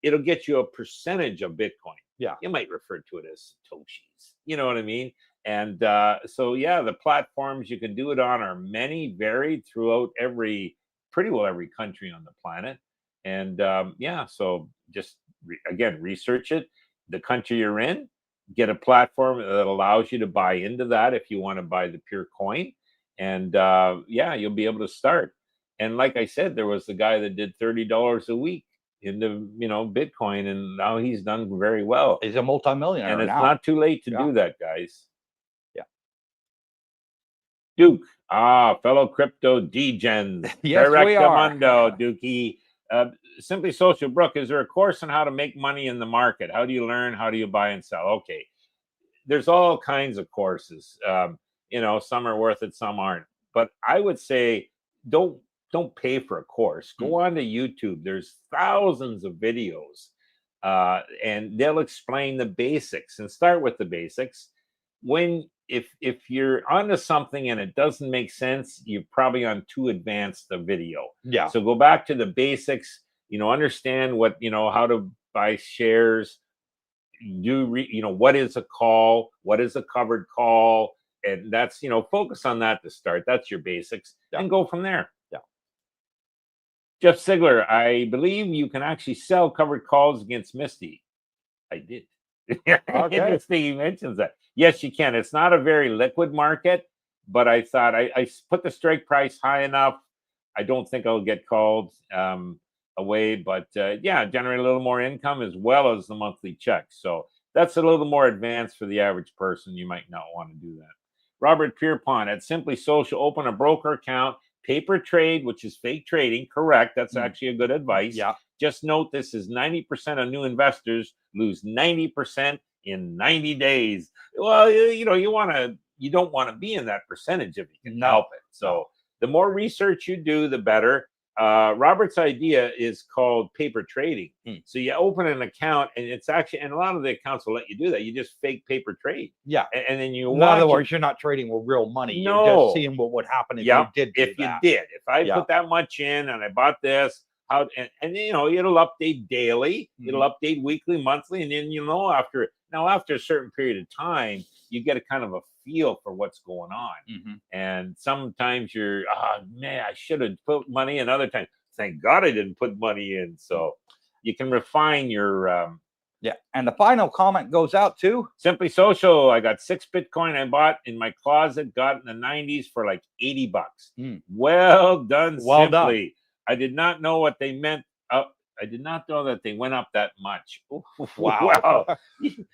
It'll get you a percentage of Bitcoin. Yeah, you might refer to it as Satoshis. You know what I mean? And the platforms you can do it on are many, varied throughout pretty well every country on the planet. And so just again, research it, the country you're in, get a platform that allows you to buy into that if you want to buy the pure coin. And you'll be able to start. And like I said, there was the guy that did $30 a week into Bitcoin, and now he's done very well. He's a multimillionaire, and it's not too late to do that, guys. Yeah. Duke, fellow crypto degens. Yes, we are. Dukey. Simply Social. Brooke, is there a course on how to make money in the market? How do you learn? How do you buy and sell? Okay. There's all kinds of courses. Some are worth it, some aren't. But I would say don't pay for a course. Go on to YouTube. There's thousands of videos. And they'll explain the basics, and start with the basics. If you're onto something and it doesn't make sense, you're probably on too advanced a video. Yeah. So go back to the basics, understand what, how to buy shares, what is a call, what is a covered call, and that's, focus on that to start. That's your basics, and go from there. Yeah. Jeff Sigler, I believe you can actually sell covered calls against MSTY. I did. Okay. Interesting he mentions that. Yes, you can. It's not a very liquid market, but I thought I put the strike price high enough. I don't think I'll get called. away. But yeah, generate a little more income as well as the monthly check. So that's a little more advanced for the average person. You might not want to do that. Robert Pierpont at Simply Social, open a broker account, paper trade, which is fake trading. Correct. That's actually a good advice. Yeah. Just note this is 90% of new investors lose 90% in 90 days. Well, you know, you don't want to be in that percentage if you can help it. So the more research you do, the better. Robert's idea is called paper trading. So you open an account, and it's actually, and a lot of the accounts will let you do that. You just fake paper trade. Yeah. And then you in other words, you're not trading with real money. No. You're just seeing what would happen if you did do you that. did. If I put that much in and I bought this, how, and you know, it'll update daily, it'll update weekly, monthly, and then, you know, after a certain period of time, you get a kind of a feel for what's going on. And sometimes you're, man, I should have put money in. Other times, thank God I didn't put money in. So you can refine your yeah. And the final comment goes out to Simply Social. I got 6 Bitcoin I bought in my closet, got in the 90s for like $80. Well done, well Simply. done. I did not know what they meant. I did not know that they went up that much. Wow. Well,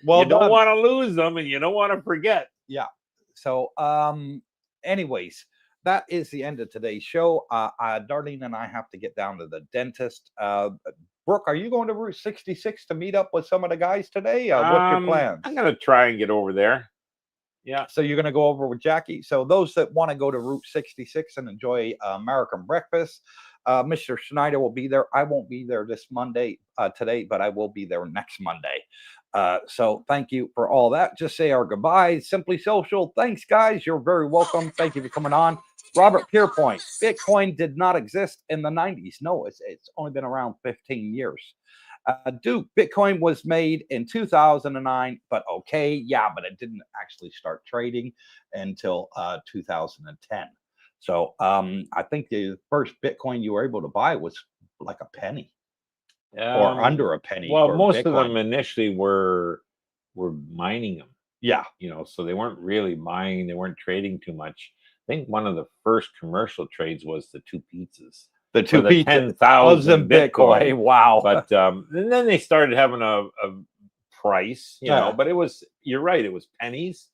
well, you don't want to lose them, and you don't want to forget. Yeah. So, anyways, that is the end of today's show. Darlene and I have to get down to the dentist. Brooke, are you going to Route 66 to meet up with some of the guys today? What's your plan? I'm going to try and get over there. Yeah. So you're going to go over with Jackie. So those that want to go to Route 66 and enjoy American breakfast, Mr. Schneider will be there. I won't be there this Monday today, but I will be there next Monday. So thank you for all that. Just say our goodbyes. Simply Social. Thanks, guys. You're very welcome. Thank you for coming on. Robert Pierpoint. Bitcoin did not exist in the 90s. No, it's only been around 15 years. Duke, Bitcoin was made in 2009, but okay, yeah, but it didn't actually start trading until 2010. So I think the first Bitcoin you were able to buy was like a penny or under a penny. Well, most of them initially were mining them. Yeah. You know, so they weren't really buying, they weren't trading too much. I think one of the first commercial trades was the 2 pizzas. The 2 pizzas, 10,000 Bitcoin. Wow. But and then they started having a price, you know, but it was, you're right, it was pennies,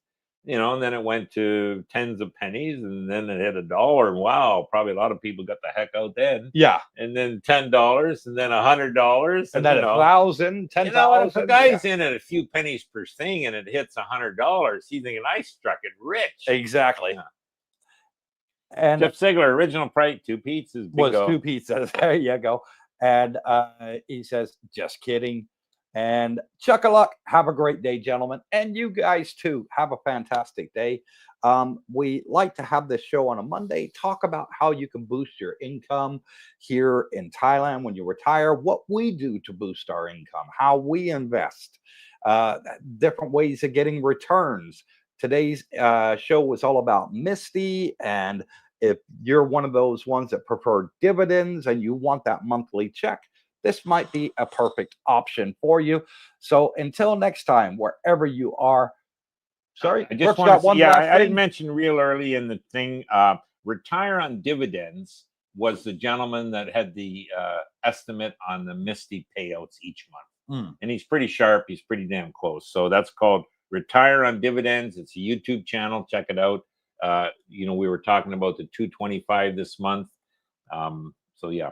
you know, and then it went to tens of pennies, and then it hit $1. Wow, probably a lot of people got the heck out then. Yeah. And then $10, and then $100, and then 1,000, 10,000. You know, if a guy's in at a few pennies per thing and it hits $100, he's thinking, I struck it rich. Exactly. Yeah. And Jeff Sigler, original price, 2 pizzas. Was 2 pizzas. There you go. And he says, just kidding. And chuck-a-luck. Have a great day, gentlemen. And you guys, too. Have a fantastic day. We like to have this show on a Monday. Talk about how you can boost your income here in Thailand when you retire. What we do to boost our income. How we invest. Different ways of getting returns. Today's show was all about MSTY, and if you're one of those ones that prefer dividends and you want that monthly check, this might be a perfect option for you. So until next time, wherever you are. Sorry, I just want to, I didn't mention real early in the thing. Retire on dividends was the gentleman that had the estimate on the MSTY payouts each month, and he's pretty sharp. He's pretty damn close. So that's called Retire on Dividends. It's a YouTube channel. Check it out. You know, we were talking about the 225 this month. So yeah.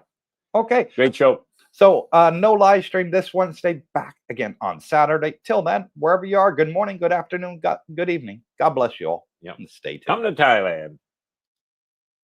Okay. Great show. So no live stream this Wednesday, back again on Saturday. Till then, wherever you are, good morning, good afternoon, good evening. God bless you all. Yep. And stay tuned. Come to Thailand.